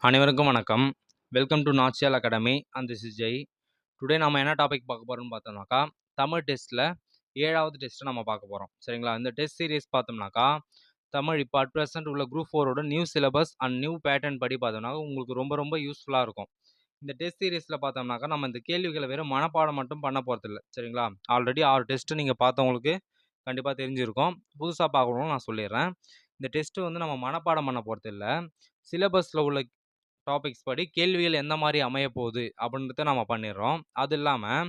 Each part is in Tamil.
அனைவருக்கும் வணக்கம். Welcome to Nachiyal academy and this is Jai. Today நம்ம என்ன டாபிக் பார்க்க போகிறோம்னு பார்த்தோம்னாக்கா, தமிழ் டெஸ்ட்டில் 7வது டெஸ்ட்டை நம்ம பார்க்க போகிறோம். சரிங்களா? இந்த டெஸ்ட் சீரிஸ் பார்த்தோம்னாக்கா, தமிழ் இப்போ அட் ப்ரெசென்ட் உள்ள குரூப் 4ஓட new syllabus and new pattern படி பார்த்தோம்னாக்கா உங்களுக்கு ரொம்ப ரொம்ப யூஸ்ஃபுல்லாக இருக்கும். இந்த டெஸ்ட் சீரிஸில் பார்த்தோம்னாக்கா, நம்ம இந்த கேள்விகளை வெறும் மனப்பாடம் மட்டும் பண்ண போகிறதில்ல. சரிங்களா? ஆல்ரெடி 6 டெஸ்ட்டு நீங்கள் பார்த்தவங்களுக்கு கண்டிப்பாக தெரிஞ்சிருக்கும். புதுசாக பார்க்கணும்னு நான் சொல்லிடுறேன். இந்த டெஸ்ட்டு வந்து நம்ம மனப்பாடம் பண்ண போகிறதில்ல. சிலபஸில் உள்ள டாபிக்ஸ் படி கேள்விகள் எந்த மாதிரி அமைய போகுது அப்படின்றத நம்ம பண்ணிடுறோம். அது இல்லாமல்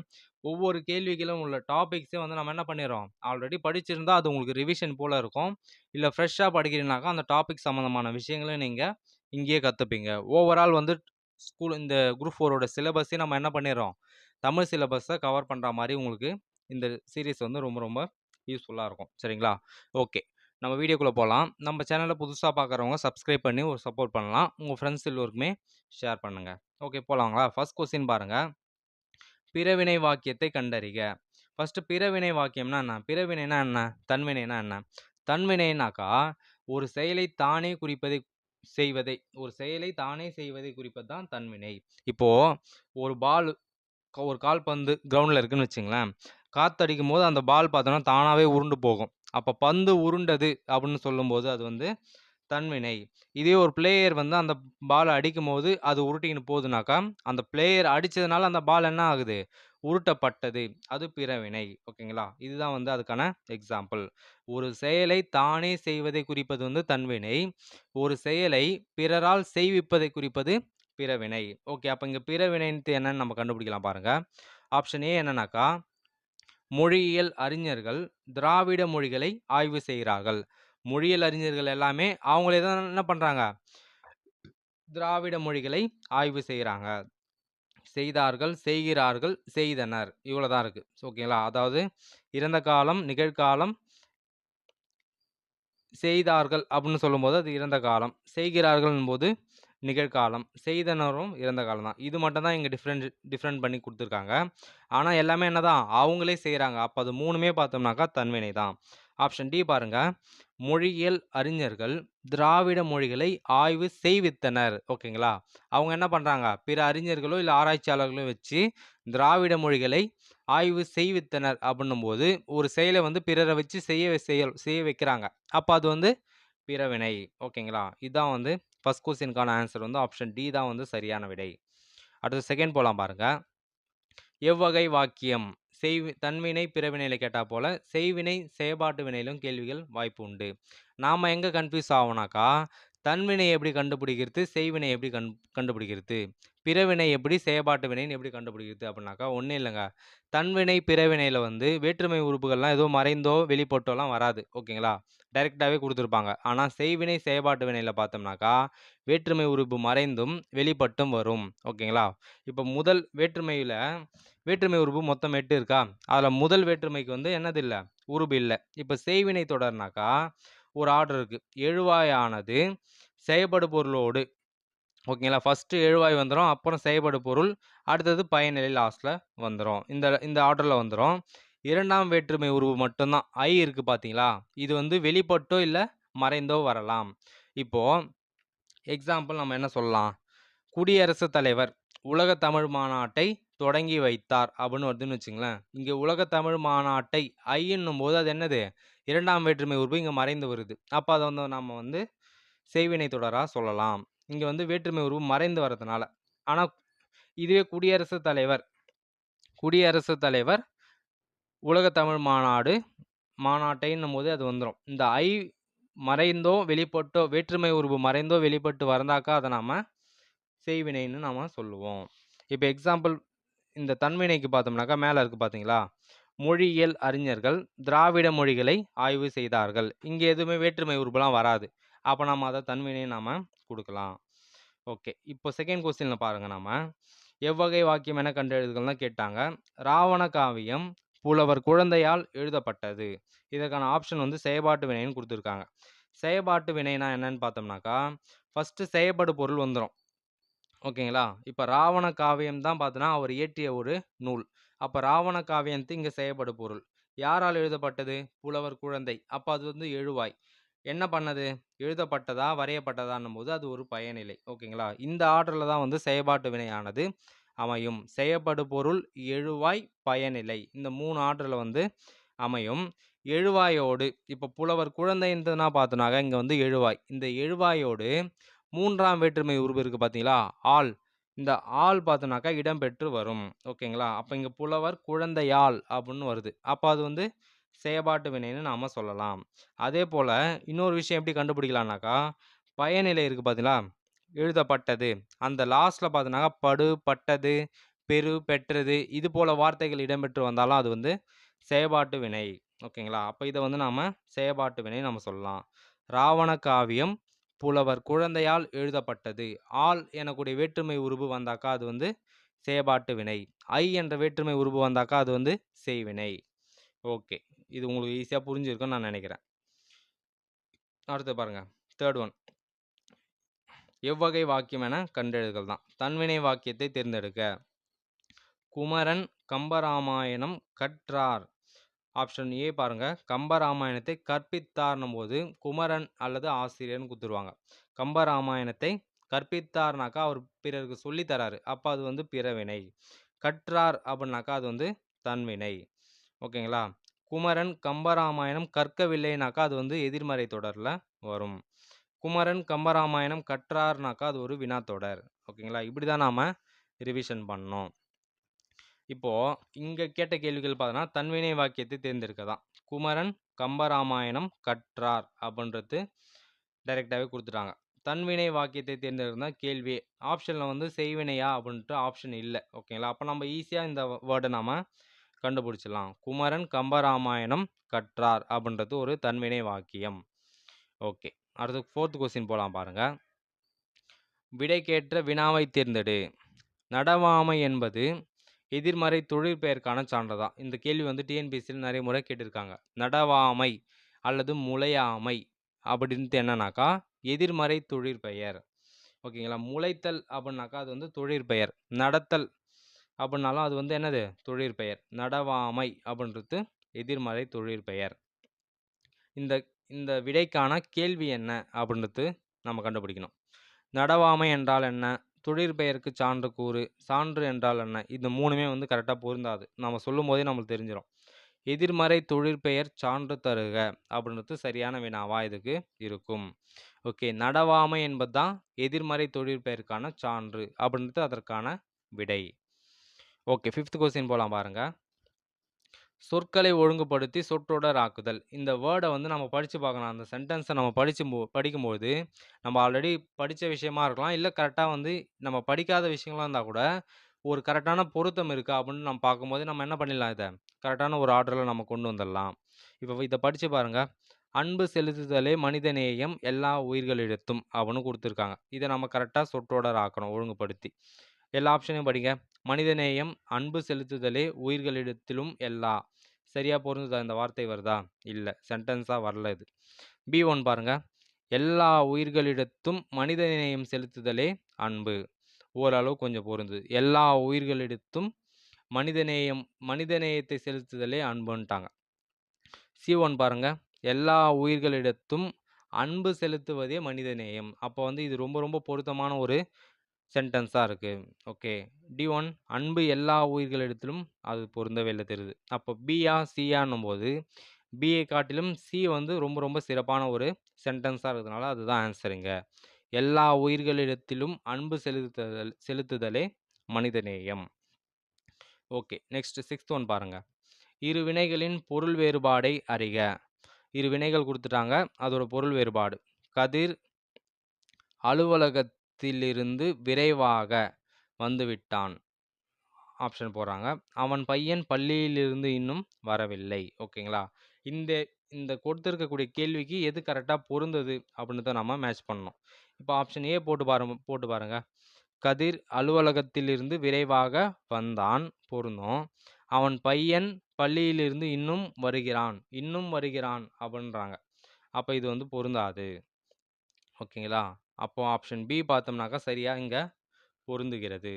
ஒவ்வொரு கேள்விகளும் உள்ள டாபிக்ஸே வந்து நம்ம என்ன பண்ணிடுறோம், ஆல்ரெடி படிச்சிருந்தா அது உங்களுக்கு ரிவிஷன் போல் இருக்கும். இல்லை ஃப்ரெஷ்ஷாக படிக்கிறீங்கனாக்கா அந்த டாபிக் சம்மந்தமான விஷயங்களையும் நீங்கள் இங்கேயே கற்றுப்பீங்க. ஓவரால் வந்து ஸ்கூல் இந்த குரூப் 4ஓட சிலபஸே நம்ம என்ன பண்ணிடுறோம், தமிழ் சிலபஸை கவர் பண்ணுற மாதிரி உங்களுக்கு இந்த சீரீஸ் வந்து ரொம்ப ரொம்ப யூஸ்ஃபுல்லாக இருக்கும். சரிங்களா? ஓகே, நம்ம வீடியோக்குள்ளே போகலாம். நம்ம சேனலை புதுசாக பார்க்குறவங்க சப்ஸ்கிரைப் பண்ணி ஒரு சப்போர்ட் பண்ணலாம். உங்கள் ஃப்ரெண்ட்ஸ் எல்லோருக்குமே ஷேர் பண்ணுங்கள். ஓகே, போகலாங்களா? ஃபர்ஸ்ட் கொஸ்டின் பாருங்கள். பிறவினை வாக்கியத்தை கண்டறிக. ஃபஸ்ட்டு பிறவினை வாக்கியம்னா என்ன? பிறவினைனா என்ன? தன்வினைனா என்ன? தன்வினைனாக்கா ஒரு செயலை தானே குறிப்பதை செய்வதை ஒரு செயலை தானே செய்வதை குறிப்பது தான் தன்வினை. இப்போது ஒரு கால்பந்து கிரவுண்டில் இருக்குன்னு வச்சுங்களேன். காற்றடிக்கும் போது அந்த பால் பார்த்தோன்னா தானாகவே உருண்டு போகும். அப்போ பந்து உருண்டது அப்படின்னு சொல்லும்போது அது வந்து தன்வினை. இதே ஒரு பிளேயர் வந்து அந்த பால் அடிக்கும்போது அது உருட்டிக்கின்னு போகுதுனாக்கா, அந்த பிளேயர் அடித்ததுனால அந்த பால் என்ன ஆகுது, உருட்டப்பட்டது. அது பிறவினை. ஓகேங்களா? இதுதான் வந்து அதுக்கான எக்ஸாம்பிள். ஒரு செயலை தானே செய்வதை குறிப்பது வந்து தன்வினை. ஒரு செயலை பிறரால் செய்விப்பதை குறிப்பது பிறவினை. ஓகே, அப்போ இங்கே பிறவினைன்ட்டு என்னன்னு நம்ம கண்டுபிடிக்கலாம் பாருங்க. ஆப்ஷன் ஏ என்னன்னாக்கா, மொழியியல் அறிஞர்கள் திராவிட மொழிகளை ஆய்வு செய்கிறார்கள். மொழியியல் அறிஞர்கள் எல்லாமே அவங்களே தான் என்ன பண்ணுறாங்க, திராவிட மொழிகளை ஆய்வு செய்கிறாங்க. செய்தார்கள், செய்கிறார்கள், செய்தனர், இவ்வளோதான் இருக்குது. ஓகேங்களா? அதாவது இறந்த காலம், நிகழ்காலம், செய்தார்கள் அப்படின்னு சொல்லும்போது அது இறந்த காலம், செய்கிறார்கள் போது நிகழ்காலம், செய்தனரும் இறந்த காலம் தான். இது மட்டும் தான் இங்கே டிஃப்ரெண்ட் பண்ணி கொடுத்துருக்காங்க. ஆனால் எல்லாமே என்ன தான், அவங்களே செய்கிறாங்க. அப்போ அது மூணுமே பார்த்தோம்னாக்கா தன்வினை தான். ஆப்ஷன் டி பாருங்க. மொழியியல் அறிஞர்கள் திராவிட மொழிகளை ஆய்வு செய்வித்தனர். ஓகேங்களா? அவங்க என்ன பண்ணுறாங்க, பிற அறிஞர்களோ இல்லை ஆராய்ச்சியாளர்களோ வச்சு திராவிட மொழிகளை ஆய்வு செய்வித்தனர் அப்படின்னும் போது ஒரு செயலை வந்து பிறரை வச்சு செய்ய வைக்கிறாங்க. அப்போ அது வந்து பிறவினை. ஓகேங்களா? இதுதான் வந்து ஃபர்ஸ்ட் கொஸ்டினுக்கான ஆன்சர் வந்து ஆப்ஷன் டி தான் வந்து சரியான விடை. அடுத்து செகண்ட் போகலாம் பாருங்க. எவ்வகை வாக்கியம்? தன்வினை பிறவினையில கேட்டா போல செய்வினை செயற்பாட்டு வினையிலும் கேள்விகள் வாய்ப்பு உண்டு. நாம எங்க கன்ஃபியூஸ் ஆகும்னாக்கா, தன்வினை எப்படி கண்டுபிடிக்கிறது, செய்வினை எப்படி கண்டுபிடிக்கிறது, பிறவினை எப்படி செயற்பாட்டு வினைன்னு எப்படி கண்டுபிடிக்கிறது அப்படின்னாக்கா, ஒன்றும் இல்லைங்க. தன்வினை பிறவினையில் வந்து வேற்றுமை உறுப்புகள்லாம் ஏதோ மறைந்தோ வெளிப்பட்டோலாம் வராது. ஓகேங்களா? டைரெக்டாகவே கொடுத்துருப்பாங்க. ஆனால் செய்வினை செயற்பாட்டு வினையில் பார்த்தோம்னாக்கா வேற்றுமை உறுப்பு மறைந்தும் வெளிப்பட்டும் வரும். ஓகேங்களா? இப்போ முதல் வேற்றுமை உறுப்பு மொத்தம் 8 இருக்கா? அதில் முதல் வேற்றுமைக்கு வந்து என்னது இல்லை, உறுப்பு இல்லை. இப்போ செய்வினை தொடர்னாக்கா ஒரு ஆர்டர் இருக்குது. எழுவாயானது செயல்படு பொருளோடு, ஓகேங்களா, ஃபஸ்ட்டு எழுவாய் வந்துடும், அப்புறம் செயல்படு பொருள், அடுத்தது பயனிலை லாஸ்ட்டில் வந்துடும். இந்த ஆர்டரில் வந்துடும். இரண்டாம் வேற்றுமை உருவு மட்டும்தான் ஐ இருக்குது பார்த்தீங்களா, இது வந்து வெளிப்பட்டோ இல்லை மறைந்தோ வரலாம். இப்போது எக்ஸாம்பிள் நம்ம என்ன சொல்லலாம், குடியரசுத் தலைவர் உலக தமிழ் மாநாட்டை தொடங்கி வைத்தார் அப்படின்னு வருதுன்னு வச்சுங்களேன். இங்கே உலக தமிழ் மாநாட்டை ஐன்னும் போது அது என்னது, இரண்டாம் வேற்றுமை உறுப்பு இங்கே மறைந்து வருது. அப்போ அதை வந்து நம்ம வந்து செய்வினை தொடராக சொல்லலாம். இங்கே வந்து வேற்றுமை உருவு மறைந்து வரதுனால. ஆனால் இதுவே குடியரசுத் தலைவர் உலக தமிழ் மாநாட்டைன்னும் போது அது வந்துடும். இந்த ஐ மறைந்தோ வெளிப்பட்டோ வேற்றுமை உருவு மறைந்தோ வெளிப்பட்டு வரந்தாக்கா அதை நாம் செய்வினைன்னு நாம் சொல்லுவோம். இப்போ எக்ஸாம்பிள் இந்த தன்வினைக்கு பார்த்தோம்னாக்கா மேலே இருக்குது பார்த்தீங்களா, மொழியியல் அறிஞர்கள் திராவிட மொழிகளை ஆய்வு செய்தார்கள். இங்கே எதுவுமே வேற்றுமை உறுப்புலாம் வராது. அப்போ நம்ம அதை தன்வினை நாம் கொடுக்கலாம். ஓகே, இப்போ செகண்ட் கொஸ்டினில் பாருங்கள். நாம் எவ்வகை வாக்கியம் என கண்டெழுதுகள்னு கேட்டாங்க. ராவண காவியம் புலவர் குழந்தையால் எழுதப்பட்டது. இதற்கான ஆப்ஷன் வந்து செயற்பாட்டு வினைன்னு கொடுத்துருக்காங்க. செயற்பாட்டு வினைனா என்னன்னு பார்த்தோம்னாக்கா, ஃபஸ்ட்டு செயற்படு பொருள் வந்துடும். ஓகேங்களா? இப்போ ராவண காவியம் தான் பார்த்தோன்னா அவர் இயற்றிய ஒரு நூல். அப்போ ராவண காவியத்து இங்கே செயற்படு பொருள் யாரால் எழுதப்பட்டது, புலவர் குழந்தை. அப்போ அது வந்து எழுவாய். என்ன பண்ணது? எழுதப்பட்டதா, வரையப்பட்டதான்னும்போது அது ஒரு பயனிலை. ஓகேங்களா? இந்த ஆர்டர்ல தான் வந்து செயல்பாட்டு வினையானது அமையும். செய்யப்படு பொருள், எழுவாய், பயனிலை. இந்த 3 ஆர்டர்ல வந்து அமையும். எழுவாயோடு இப்போ புலவர் குழந்தைன்றதுனா பார்த்தோனாக்க இங்க வந்து எழுவாய். இந்த எழுவாயோடு 3ஆம் வேற்றுமை உருபு இருக்கு பார்த்தீங்களா? ஆல். இந்த ஆல் பார்த்தோனாக்கா இடம்பெற்று வரும். ஓகேங்களா? அப்ப இங்க புலவர் குழந்தையால் அப்படின்னு வருது. அப்ப அது வந்து செயல்பாட்டு வினைன்னு நாம சொல்லலாம். அதேபோல இன்னொரு விஷயம் எப்படி கண்டுபிடிக்கலாம்னாக்கா, பயனிலை இருக்கு பார்த்தீங்களா? எழுதப்பட்டது. அந்த லாஸ்ட்ல பார்த்தோனாக்கா படு, பட்டது, பெறு, பெற்றது இது போல வார்த்தைகள் இடம்பெற்று வந்தாலும் அது வந்து செயல்பாட்டு வினை. ஓகேங்களா? அப்ப இத வந்து நாம செயல்பாட்டு வினை நம்ம சொல்லலாம். ராவண காவியம் புலவர் குழந்தையால் எழுதப்பட்டது. ஆல் எனக்கூடிய வேற்றுமை உருபு வந்தாக்கா அது வந்து செயல்பாட்டு வினை. ஐ என்ற வேற்றுமை உருபு வந்தாக்கா அது வந்து செய்வினை. ஓகே. இது உங்களுக்கு ஈஸியா புரிஞ்சிருக்கும்னு நான் நினைக்கிறேன். அடுத்து பாருங்க. 3 ஒன். எவ்வகை வாக்கியம் என கண்டெழுதுதல் தான். தன்வினை வாக்கியத்தை தேர்ந்தெடுக்க. குமரன் கம்பராமாயணம் கற்றார். ஆப்ஷன் ஏ பாருங்க. கம்பராமாயணத்தை கற்பித்தார்னும் போது குமரன் அல்லது ஆசிரியர்னு குடுத்துருவாங்க. கம்பராமாயணத்தை கற்பித்தார்னாக்கா அவர் பிறருக்கு சொல்லி தராரு. அப்ப அது வந்து பிறவினை. கற்றார் அப்படின்னாக்கா அது வந்து தன்வினை. ஓகேங்களா? குமரன் கம்பராமாயணம் கற்கவில்லைனாக்கா அது வந்து எதிர்மறை தொடர்ல வரும். குமரன் கம்பராமாயணம் கற்றார்னாக்கா அது ஒரு வினாத்தொடர். ஓகேங்களா? இப்படிதான் நாம ரிவிஷன் பண்ணணும். இப்போ இங்க கேட்ட கேள்விகள் பார்த்தோன்னா தன்வினை வாக்கியத்தை தேர்ந்தெடுக்க தான். குமரன் கம்பராமாயணம் கற்றார் அப்படின்றது டைரெக்டாவே குடுத்துட்டாங்க. தன்வினை வாக்கியத்தை தேர்ந்தெடுத்தா கேள்வி. ஆப்ஷன்ல வந்து செய்வினையா அப்படின்ட்டு ஆப்ஷன் இல்ல. ஓகேங்களா? அப்ப நம்ம ஈஸியா இந்த வேர்ட நாம கண்டுபிடிச்சிடலாம். குமரன் கம்பராமாயணம் கற்றார் அப்படின்றது ஒரு தன்வினை வாக்கியம். ஓகே. அடுத்து 4th கொஸ்டின் போலாம் பாருங்க. விடைக்கேற்ற வினாவை தேர்ந்தெடு. நடவாமை என்பது எதிர்மறை தொழிற்பெயர்க்கான சான்றுதா. இந்த கேள்வி வந்து டிஎன்பிஎஸ்சியில் நிறைய முறை கேட்டிருக்காங்க. நடவாமை அல்லது முளையாமை அப்படின்ட்டு என்னன்னாக்கா எதிர்மறை தொழிற்பெயர். ஓகேங்களா? முளைத்தல் அப்படின்னாக்கா அது வந்து தொழிற்பெயர். நடத்தல் அப்படின்னாலும் அது வந்து என்னது தொழிற்பெயர். நடவாமை அப்படின்றது எதிர்மறை தொழிற்பெயர். இந்த இந்த விடைக்கான கேள்வி என்ன அப்படின்றது நம்ம கண்டுபிடிக்கணும். நடவாமை என்றால் என்ன? தொழிற்பெயருக்கு சான்று கூறு. சான்று என்றால் என்ன? இந்த 3மே வந்து கரெக்டா பொருந்தாது. நம்ம சொல்லும்போதே நம்மளுக்கு தெரிஞ்சிரும். எதிர்மறை தொழிற்பெயர் சான்று தருக அப்படின்றது சரியான வினாவா இதுக்கு இருக்கும். ஓகே. நடவாமை என்பது தான் எதிர்மறை தொழிற்பெயருக்கான சான்று அப்படின்றது அதற்கான விடை. ஓகே. 5th கொஸ்டின் போலாம் பாருங்க. சொற்களை ஒழுங்குபடுத்தி சொற்றொடர் ஆக்குதல். இந்த வேர்ட வந்து நம்ம படிச்சு பார்க்கணும். அந்த சென்டென்ஸை நம்ம படிக்கும்போது நம்ம ஆல்ரெடி படிச்ச விஷயமா இருக்கலாம். இல்ல கரெக்ட்டா வந்து நம்ம படிக்காத விஷயங்களா இருந்தா கூட, ஒரு கரெக்ட்டான பொருத்தம் இருக்கா அப்படின்னு நம்ம பார்க்கும்போது, நம்ம என்ன பண்ணிடலாம் இத? கரெக்ட்டான ஒரு ஆர்டர்ல நம்ம கொண்டு வந்துடலாம். இப்ப இத படிச்சு பாருங்க. "அன்பு செலுத்துதலே மனிதநேயம் எல்லா உயிர்களிடத்தும்" அப்படின்னு குடுத்துருக்காங்க. இத நம்ம கரெக்ட்டா சொற்றொடர் ஆக்கணும் ஒழுங்குபடுத்தி. எல்லா ஆப்ஷனையும் படிங்க. மனிதநேயம், அன்பு செலுத்துதலே உயிர்களிடத்திலும் எல்லா. சரியா பொருந்துதா? இந்த வார்த்தை வருதா? இல்ல. சென்டென்ஸா வரல இது. B1 பாருங்க. எல்லா உயிர்களிடத்தும் மனிதநேயம் செலுத்துதலே அன்பு. ஓரளவு கொஞ்சம் பொருந்துது. எல்லா உயிர்களிடத்தும் மனிதநேயத்தை செலுத்துதலே அன்புன்ட்டாங்க. C1 பாருங்க. எல்லா உயிர்களிடத்தும் அன்பு செலுத்துவதே மனிதநேயம். அப்போ வந்து இது ரொம்ப ரொம்ப பொருத்தமான ஒரு சென்டென்ஸா இருக்கு. ஓகே. D1 அன்பு எல்லா உயிர்களிடத்திலும் அது பொருந்தவே இல்ல தெரியுது. அப்போ Bயா, Cயான்னும்போது Bயை காட்டிலும் C வந்து ரொம்ப ரொம்ப சிறப்பான ஒரு சென்டென்ஸா இருக்கிறதுனால அதுதான் ஆன்சர் இங்க. எல்லா உயிர்களிடத்திலும் அன்பு செலுத்துதலே மனிதநேயம். ஓகே. நெக்ஸ்ட் 6th ஒன் பாருங்க. இரு வினைகளின் பொருள் வேறுபாடை அறிக. இரு வினைகள் குடுத்துட்டாங்க. அதோட பொருள் வேறுபாடு. கதிர் அலுவலகத்திலிருந்து விரைவாக வந்துவிட்டான். ஆப்ஷன் போடுறாங்க. அவன் பையன் பள்ளியிலிருந்து இன்னும் வரவில்லை. ஓகேங்களா? இந்த இந்த கொடுத்திருக்கக்கூடிய கேள்விக்கு எது கரெக்ட்டா பொருந்தது அப்படின்னு தான் நம்ம மேட்ச் பண்ணணும். இப்போ ஆப்ஷன் ஏ போட்டு பாருங்க. கதிர் அலுவலகத்திலிருந்து விரைவாக வந்தான் பொருந்தும். அவன் பையன் பள்ளியிலிருந்து இன்னும் வருகிறான் அப்படின்றாங்க. அப்ப இது வந்து பொருந்தாது. ஓகேங்களா? அப்போ ஆப்ஷன் பி பார்த்தோம்னாக்கா சரியா இங்க பொருந்துகிறது.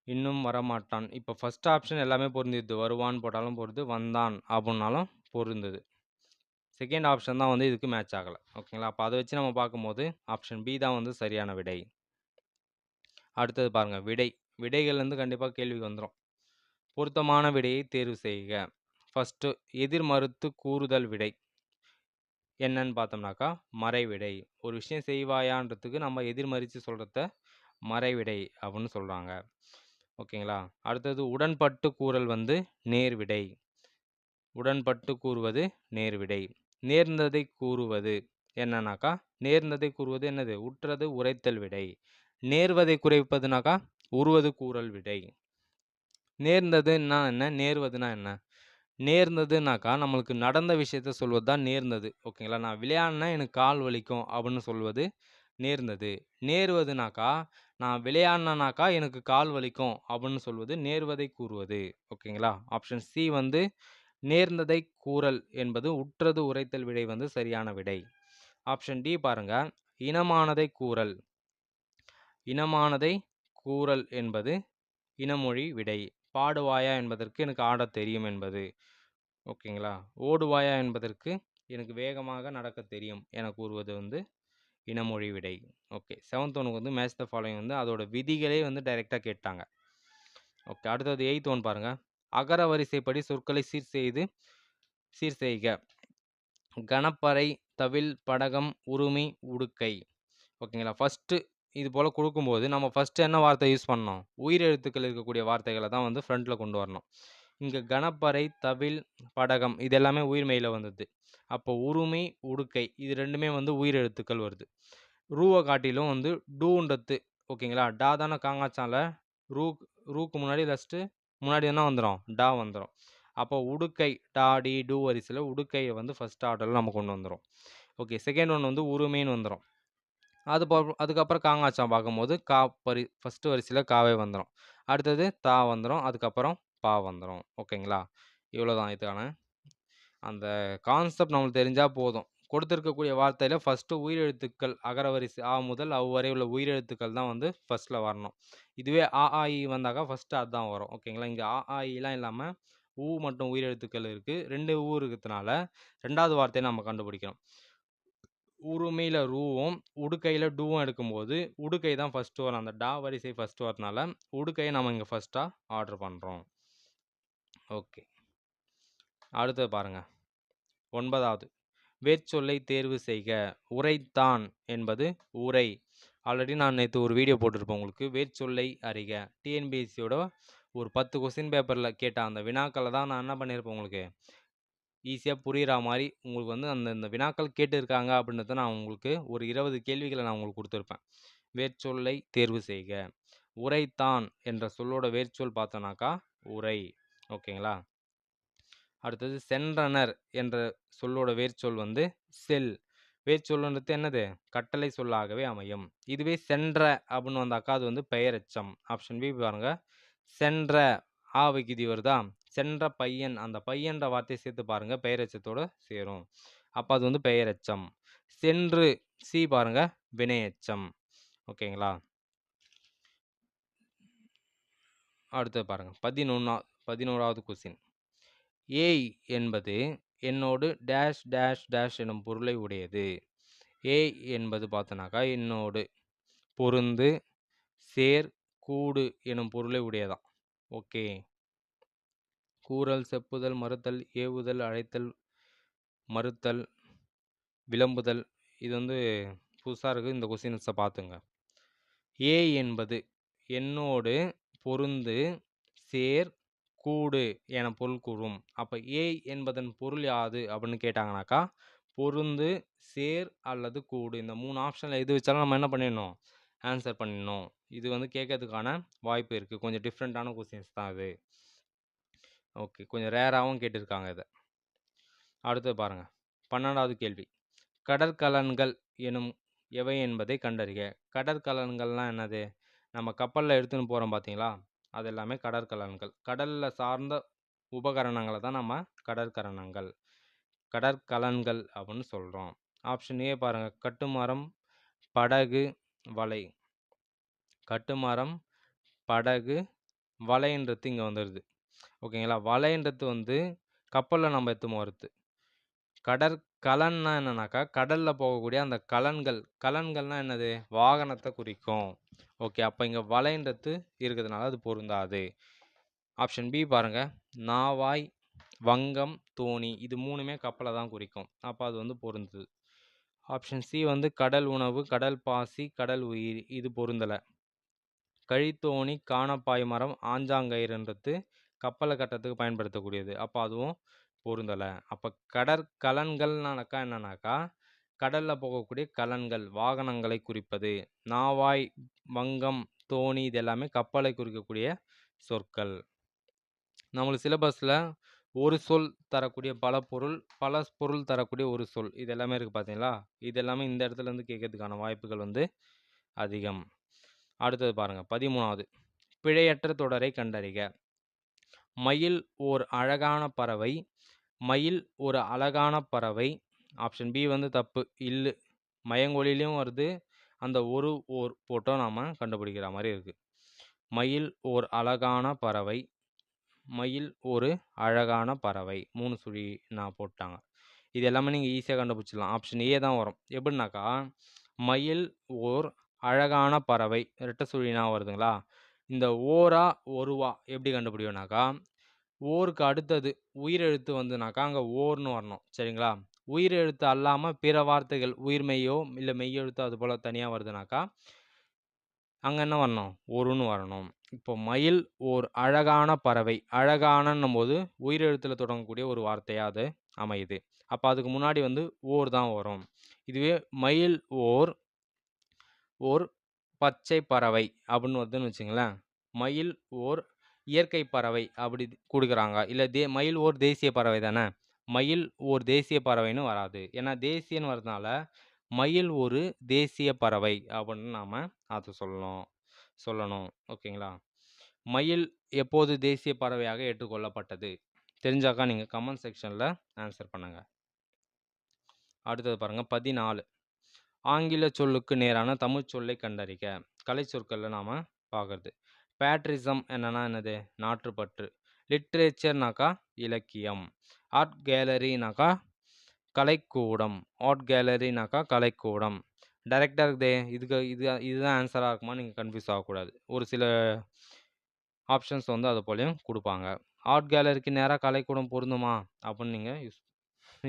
இன்னும் வரமாட்டான். இப்போ ஃபர்ஸ்ட் ஆப்ஷன் எல்லாமே பொருந்திருது. வருவான் போட்டாலும் பொருந்துது. வந்தான் அப்புட்னாலும் பொருந்துது. செகண்ட் ஆப்ஷன் தான் வந்து இதுக்கு மேட்ச் ஆகலை. ஓகேங்களா? அப்போ அதை வச்சு நம்ம பார்க்கும்போது ஆப்ஷன் பி தான் வந்து சரியான விடை. அடுத்தது பாருங்கள், விடைகள்லேருந்து கண்டிப்பாக கேள்வி வந்துடும். பொருத்தமான விடையை தேர்வு செய்க. ஃபஸ்ட்டு எதிர்மறுத்து கூறுதல் விடை என்னன்னு பார்த்தோம்னாக்கா மறைவிடை. ஒரு விஷயம் செய்வாயான்றதுக்கு நம்ம எதிர்மறித்து சொல்கிறத மறைவிடை அப்படின்னு சொல்கிறாங்க. ஓகேங்களா? அடுத்தது உடன்பட்டு கூறல் வந்து நேர்விடை. உடன்பட்டு கூறுவது நேர்விடை. நேர்ந்ததை கூறுவது என்னன்னாக்கா நேர்ந்ததை கூறுவது என்னது? உற்றது உரைத்தல் விடை. நேர்வதை குறைப்பதுனாக்கா உருவது கூறல் விடை. நேர்ந்ததுன்னா என்ன? நேர்வதுனா என்ன? நேர்ந்ததுனாக்கா நம்மளுக்கு நடந்த விஷயத்த சொல்வது தான் நேர்ந்தது. ஓகேங்களா? நான் விளையாடினா எனக்கு கால் வலிக்கும் அப்படின்னு சொல்வது நேர்ந்தது. நேர்வதுனாக்கா நான் விளையாடினாக்கா எனக்கு கால் வலிக்கும் அப்படின்னு சொல்வது நேர்வதை கூறுவது. ஓகேங்களா? ஆப்ஷன் சி வந்து நேர்ந்ததை கூறல் என்பது உற்றது உரைத்தல் விடை வந்து சரியான விடை. ஆப்ஷன் டி பாருங்க, இனமானதை கூறல். இனமானதை கூறல் என்பது இனமொழி விடை. பாடுவாயா என்பதற்கு எனக்கு ஆடத் தெரியும் என்பது. ஓகேங்களா? ஓடுவாயா என்பதற்கு எனக்கு வேகமாக நடக்க தெரியும் என கூறுவது வந்து இனமொழி விடை. ஓகே, 7th ஒனுக்கு வந்து மேட்ச் த ஃபாலோயிங் வந்து அதோட விதிகளே வந்து டைரெக்டாக கேட்டாங்க. ஓகே, அடுத்தது 8th ஒன் பாருங்க, அகர வரிசைப்படி சொற்களை சீர் செய்க. கணப்பறை, தவில், படகம், உருமி, உடுக்கை. ஓகேங்களா? ஃபஸ்ட்டு இது போல் கொடுக்கும்போது நம்ம ஃபஸ்ட்டு என்ன வார்த்தை யூஸ் பண்ணணும்? உயிர் எழுத்துக்கள் இருக்கக்கூடிய வார்த்தைகளை தான் வந்து ஃப்ரண்ட்டில் கொண்டு வரணும். இங்கே கணப்பறை, தவில், படகம் இது எல்லாமே உயிர்மெய்யில் வந்தது. அப்போ உருமி, உடுக்கை இது ரெண்டுமே வந்து உயிர் எழுத்துக்கள் வருது. ரூவை காட்டிலும் வந்து டூன்றது. ஓகேங்களா? டா தானே காங்காச்சால ரூ ரூக்கு முன்னாடி ஃபஸ்ட்டு முன்னாடி என்ன வந்துடும்? டா வந்துடும். அப்போ உடுக்கை டா டி டூ வரிசையில் உடுக்கையை வந்து ஃபஸ்ட் ஆர்டரில் நம்ம கொண்டு வந்துடும். ஓகே, செகண்ட் ஒன் வந்து உருமைன்னு வந்துடும். அதுக்கப்புறம் காங்காச்சான் பார்க்கும்போது ஃபஸ்ட்டு வரிசையில் காவே வந்துடும். அடுத்தது தா வந்துடும். அதுக்கப்புறம் பா வந்துடும். ஓகேங்களா? இவ்வளோ தான் இதுக்கான அந்த கான்செப்ட் நம்மளுக்கு தெரிஞ்சால் போதும். கொடுத்துருக்கக்கூடிய வார்த்தையில் ஃபஸ்ட்டு உயிரெழுத்துக்கள் அகர வரிசை ஆ முதல் அவ் வரை உள்ள உயிரெழுத்துக்கள் தான் வந்து ஃபஸ்ட்டில் வரணும். இதுவே ஆ ஆ இ வந்தாக்கா ஃபஸ்ட்டு அதுதான் வரும். ஓகேங்களா? இங்கே ஆ ஆ இலாம் இல்லாமல் ஊ மட்டும் உயிரெழுத்துக்கள் இருக்குது. 2 ஊ இருக்கிறதுனால ரெண்டாவது வார்த்தையை நம்ம கண்டுபிடிக்கணும். உருமையில் ரூவும் உடுக்கையில் டூவும் எடுக்கும்போது உடுக்கை தான் ஃபஸ்ட்டு வரும். அந்த டா வரிசை ஃபஸ்ட்டு வரதுனால உடுக்கையை நம்ம இங்கே ஃபஸ்ட்டாக ஆர்டர் பண்ணுறோம். ஓகே, அடுத்தது பாருங்கள், 9வது வேர்ச்சொல்லை தேர்வு செய்க. உரைத்தான் என்பது உரை. ஆல்ரெடி நான் நேற்று ஒரு வீடியோ போட்டிருப்பேன் உங்களுக்கு. வேர்ச்சொல்லை அறிக. டிஎன்பிஎஸ்சியோட ஒரு 10 கொஸ்டின் பேப்பரில் கேட்ட அந்த வினாக்களை தான் நான் என்ன பண்ணியிருப்பேன் உங்களுக்கு ஈஸியாக புரிகிற மாதிரி உங்களுக்கு வந்து அந்த வினாக்கள் கேட்டிருக்காங்க அப்படின்றத நான் உங்களுக்கு ஒரு 20 கேள்விகளை நான் உங்களுக்கு கொடுத்துருப்பேன். வேர்ச்சொல்லை தேர்வு செய்க. உரைத்தான் என்ற சொல்லோட வேர்ச்சொல் பார்த்தோன்னாக்கா உரை. ஓகேங்களா? அடுத்தது சென்றனர் என்ற சொல்லோட வேர்ச்சொல் வந்து செல். வேர்ச்சொல்லுன்றது என்னது? கட்டளை சொல்லாகவே அமையும். இதுவே சென்ற அப்படின்னு வந்தாக்கா அது வந்து பெயரெச்சம். ஆப்ஷன் பி பாருங்க, சென்ற ஆ விகுதி வருதா? சென்ற பையன், அந்த பையன்ற வார்த்தையை சேர்த்து பாருங்க, பெயரெச்சத்தோட சேரும். அப்போ அது வந்து பெயரெச்சம். சென்று சி பாருங்க, வினையெச்சம். ஓகேங்களா? அடுத்தது பாருங்க, 11வது கொஸ்டின். ஏய் என்பது என்னோடு டேஷ் டேஷ் டேஷ் எனும் பொருளை உடையது. ஏய் என்பது பார்த்தோன்னாக்கா என்னோடு பொருந்து சேர் கூடு எனும் பொருளை உடையதான். ஓகே, கூறல், செப்புதல், மறுத்தல், ஏவுதல், அழைத்தல், மறுத்தல், விளம்புதல் இது வந்து புதுசாக இருக்குது. இந்த கொஸ்டின்ஸை பார்த்துங்க. ஏய் என்பது என்னோடு பொருந்து சேர் கூடு என பொருள் கூறும். அப்போ ஏய் என்பதன் பொருள் யாது அப்படின்னு கேட்டாங்கனாக்கா பொருந்து சேர் அல்லது கூடு இந்த 3 ஆப்ஷனில் எது வச்சாலும் நம்ம என்ன பண்ணிடணும்? ஆன்சர் பண்ணிடணும். இது வந்து கேட்கறதுக்கான வாய்ப்பு இருக்குது. கொஞ்சம் டிஃப்ரெண்ட்டான கொஸ்டின்ஸ் தான் இது. ஓகே, கொஞ்சம் ரேராகவும் கேட்டிருக்காங்க இதை. அடுத்தது பாருங்கள், 12வது கேள்வி. கடற்கலன்கள் எனும் எவை என்பதை கண்டறிக. கடற்கலன்கள்லாம் என்னது? நம்ம கப்பலில் எடுத்துன்னு போகிறோம் பார்த்தீங்களா, அது எல்லாமே கடற்கலன்கள். கடலில் சார்ந்த உபகரணங்களை தான் நம்ம கடற்கலன்கள் அப்படின்னு சொல்கிறோம். ஆப்ஷன் ஏ பாருங்கள், கட்டுமரம், படகு, வலை. கட்டுமரம், படகு, வலைன்றது இங்கே வந்துடுது. ஓகேங்களா? வலைன்றது வந்து கப்பலில் நம்ம எடுத்துன்னு போகிறது. கடற்கலன்னா என்னன்னாக்கா, கடல்ல போகக்கூடிய அந்த கலன்கள்னா என்னது? வாகனத்த குறிக்கும். ஓகே. அப்ப இங்க வலைன்றது இருக்கிறதுனால அது பொருந்தாது. ஆப்ஷன் பி பாருங்க. நாவாய், வங்கம், தோணி இது 3மே கப்பல தான் குறிக்கும். அப்ப அது வந்து பொருந்துது. ஆப்ஷன் சி வந்து கடல் உணவு, கடல் பாசி, கடல் உயிரி இது பொருந்தல. கழித்தோணி, காணப்பாய் மரம், ஆஞ்சாங்கயிறுன்றது கப்பல கட்டுறதுக்கு பயன்படுத்தக்கூடியது. அப்ப அதுவும் பொருந்தல. அப்ப கடற்கலன்கள்னாக்கா என்னன்னாக்கா, கடல்ல போகக்கூடிய கலன்கள், வாகனங்களை குறிப்பது. நாவாய், வங்கம், தோணி இது எல்லாமே கப்பலை குறிக்கக்கூடிய சொற்கள். நம்மளுக்கு சிலபஸ்ல ஒரு சொல் தரக்கூடிய பல பொருள், பல பொருள் தரக்கூடிய ஒரு சொல். இது எல்லாமே இருக்கு பார்த்தீங்களா? இது எல்லாமே இந்த இடத்துல இருந்து கேட்கறதுக்கான வாய்ப்புகள் வந்து அதிகம். அடுத்தது பாருங்க 13வது. பிழையற்ற தொடரை கண்டறிக. மயில் ஓர் அழகான பறவை. மயில் ஒரு அழகான பறவை. ஆப்ஷன் பி வந்து தப்பு. இல்லு. மயங்கொலியிலும் வருது. அந்த ஓர் போட்டோ நாம கண்டுபிடிக்கிற மாதிரி இருக்கு. மயில் ஓர் அழகான பறவை. மயில் ஒரு அழகான பறவை. 3 சுழி நான் போட்டாங்க. இது எல்லாமே நீங்க ஈஸியா கண்டுபிடிச்சிடலாம். ஆப்ஷன் ஏ தான் வரும். எப்படின்னாக்கா, மயில் ஓர் அழகான பறவை. ரெட்டை சுழினா வருதுங்களா? இந்த ஓரா, ஒருவா எப்படி கண்டுபிடிக்கணும்னாக்கா, ஓருக்கு அடுத்தது உயிரெழுத்து வந்துனாக்கா, அங்க ஓர்ன்னு வரணும். சரிங்களா? உயிரெழுத்து அல்லாம பிற வார்த்தைகள் உயிர்மெய்யோ, இல்ல மெய்யெழுத்தோ அது போல தனியா வருதுனாக்கா, அங்க என்ன வரணும்? ஒருன்னு வரணும். இப்போ மயில் ஓர் அழகான பறவை. அழகானன்னும்போது உயிரெழுத்துல தொடங்கக்கூடிய ஒரு வார்த்தையா அது அமையுது. அப்ப அதுக்கு முன்னாடி வந்து ஓர் தான் வரும். இதுவே மயில் ஓர் ஓர் பச்சை பறவை அப்படின்னு வருதுன்னு வச்சுங்களேன். மயில் ஓர் இயற்கை பறவை அப்படி குடுக்குறாங்க. இல்ல மயில் ஓர் தேசிய பறவை தானே. மயில் ஓர் தேசிய பறவைன்னு வராது. ஏன்னா தேசியன்னு வரதுனால, மயில் ஒரு தேசிய பறவை அப்படின்னு நாம அத சொல்லணும். ஓகேங்களா? மயில் எப்போது தேசிய பறவையாக ஏற்றுக்கொள்ளப்பட்டது? தெரிஞ்சாக்கா நீங்க கமெண்ட் செக்ஷன்ல ஆன்சர் பண்ணுங்க. அடுத்தது பாருங்க 14. ஆங்கில சொல்லுக்கு நேரான தமிழ் சொல்லை கண்டறிக. கலை சொற்கள்ல நாம பார்க்கறது. பேட்ரிசம் என்னது? நாட்டுப்பற்று. லிட்ரேச்சர்னாக்கா இலக்கியம். ஆர்ட் கேலரினாக்கா கலைக்கூடம். ஆர்ட் கேலரினாக்கா கலைக்கூடம். டைரக்டா இருக்குதே இதுதான் ஆன்சரா இருக்குமா? நீங்க கன்ஃபியூஸ் ஆகக்கூடாது. ஒரு சில ஆப்ஷன்ஸ் வந்து அது போலயும் குடுப்பாங்க. ஆர்ட் கேலரிக்கு நேரா கலைக்கூடம் பொருந்துமா? அப்படின்னு நீங்க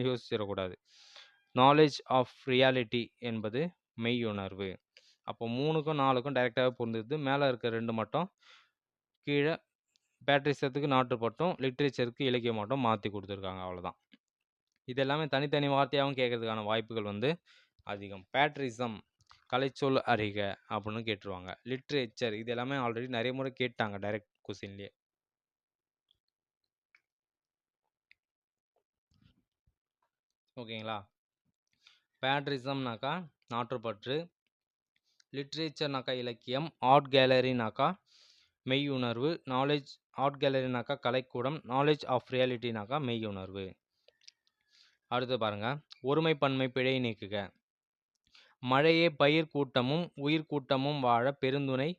யோசிச்சிடக்கூடாது. நாலேட்ஜ் ஆஃப் ரியாலிட்டி என்பது மெய்யுணர்வு. அப்போ 3க்கும் 4க்கும் டைரக்டாவே பொருந்துது. மேல இருக்க 2 மட்டும் கீழ பேட்ரிசத்துக்கு நாட்டுப்பட்டும், லிட்ரேச்சருக்கு இலக்கியம் மட்டும் மாத்தி குடுத்துருக்காங்க. அவ்வளோதான். இது எல்லாமே தனித்தனி வார்த்தையாவும் கேட்கறதுக்கான வாய்ப்புகள் வந்து அதிகம். பேட்ரிசம் கலைச்சொல் அறிக அப்படின்னு கேட்டுருவாங்க. லிட்ரேச்சர் இது எல்லாமே ஆல்ரெடி நிறைய முறை கேட்டாங்க டைரக்ட் கொஸ்டின்லயே. ஓகேங்களா? பேட்ரிசம்னாக்கா நாட்டுப்பற்று, லிட்ரேச்சர்னாக்கா இலக்கியம், ஆர்ட் கேலரினாக்கா மெய்யுணர்வு, நாலேஜ் ஆர்ட் கேலரினாக்கா கலைக்கூடம், நாலேஜ் ஆஃப் ரியாலிட்டினாக்கா மெய்யுணர்வு. அடுத்து பாருங்க. ஒருமை பன்மை பிழை நீக்குக. மழையே பயிர் கூட்டமும் உயிர் கூட்டமும் வாழ பெருந்துணை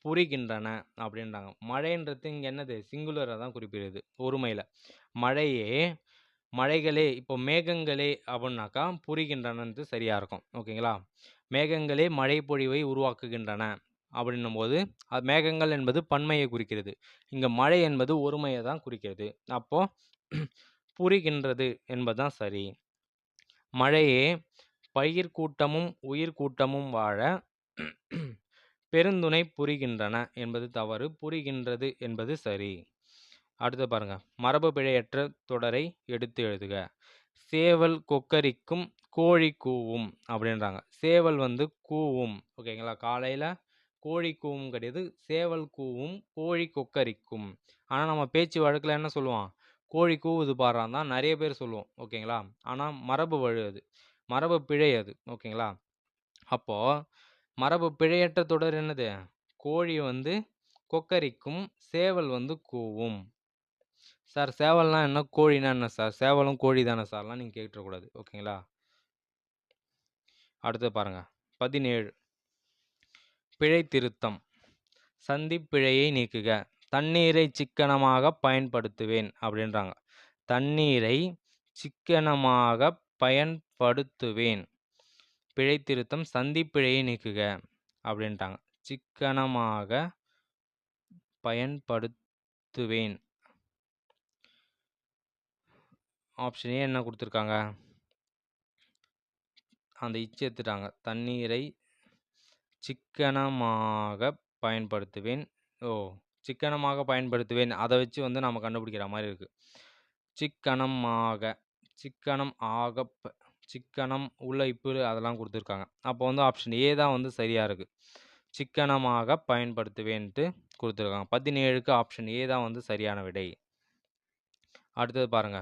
புரிகின்றன அப்படின்றாங்க. மழைன்றது இங்க என்னது? சிங்குலரை தான் குறிப்பிடுது ஒருமையில. மழையே மழைகளே இப்போ மேகங்களே அப்படின்னாக்கா புரிகின்றனது சரியா இருக்கும். ஓகேங்களா? மேகங்களே மழை பொழிவை உருவாக்குகின்றன அப்படின்னும் போது மேகங்கள் என்பது பன்மையை குறிக்கிறது. இங்க மழை என்பது ஒருமையை தான் குறிக்கிறது. அப்போ புரிகின்றது என்பதுதான் சரி. மழையே பயிர் கூட்டமும் உயிர் கூட்டமும் வாழ பெருந்துணை புரிகின்றன என்பது தவறு. புரிகின்றது என்பது சரி. அடுத்து பாருங்க. மரபு பிழையற்ற தொடரை எடுத்து எழுதுக. சேவல் கொக்கரிக்கும், கோழி கூவும் அப்படின்றாங்க. சேவல் வந்து கூவும். ஓகேங்களா? காலையில கோழி கூவும் கிடையாது. சேவல் கூவும், கோழி கொக்கரிக்கும். ஆனா நம்ம பேச்சு வழக்குல என்ன சொல்லுவோம்? கோழி கூவுது பாடுறான் தான் நிறைய பேர் சொல்லுவோம். ஓகேங்களா? ஆனா மரபு வழு அது. மரபு பிழை அது. ஓகேங்களா? அப்போ மரபு பிழையற்ற தொடர் என்னது? கோழி வந்து கொக்கரிக்கும், சேவல் வந்து கூவும். சார் சேவல்னா என்ன? கோழினா என்ன சார்? சேவலும் கோழி தானே சார்லாம் நீங்க கேட்டுறக்கூடாது. ஓகேங்களா? அடுத்து பாருங்க 17. பிழை திருத்தம். சந்திப் பிழையை நீக்குக. தண்ணீரை சிக்கனமாக பயன்படுத்துவேன் அப்படின்றாங்க. தண்ணீரை சிக்கனமாக பயன்படுத்துவேன். பிழை திருத்தம் சந்திப்பிழையை நீக்குக அப்படின்ட்டாங்க. சிக்கனமாக பயன்படுத்துவேன். ஆப்ஷன் ஏ என்ன கொடுத்துருக்காங்க? அந்த இச்சு எடுத்துட்டாங்க. தண்ணீரை சிக்கனமாக பயன்படுத்துவேன். சிக்கனமாக பயன்படுத்துவேன். அதை வச்சு வந்து நம்ம கண்டுபிடிக்கிற மாதிரி இருக்கு. சிக்கனமாக, சிக்கனம் ஆக, சிக்கனம் உள்ள இப்போ அதெல்லாம் கொடுத்துருக்காங்க. அப்போ வந்து ஆப்ஷன் ஏ தான் வந்து சரியாக இருக்குது. சிக்கனமாக பயன்படுத்துவேன்ட்டு கொடுத்துருக்காங்க. 17க்கு ஆப்ஷன் ஏ தான் வந்து சரியான விடை. அடுத்தது பாருங்க,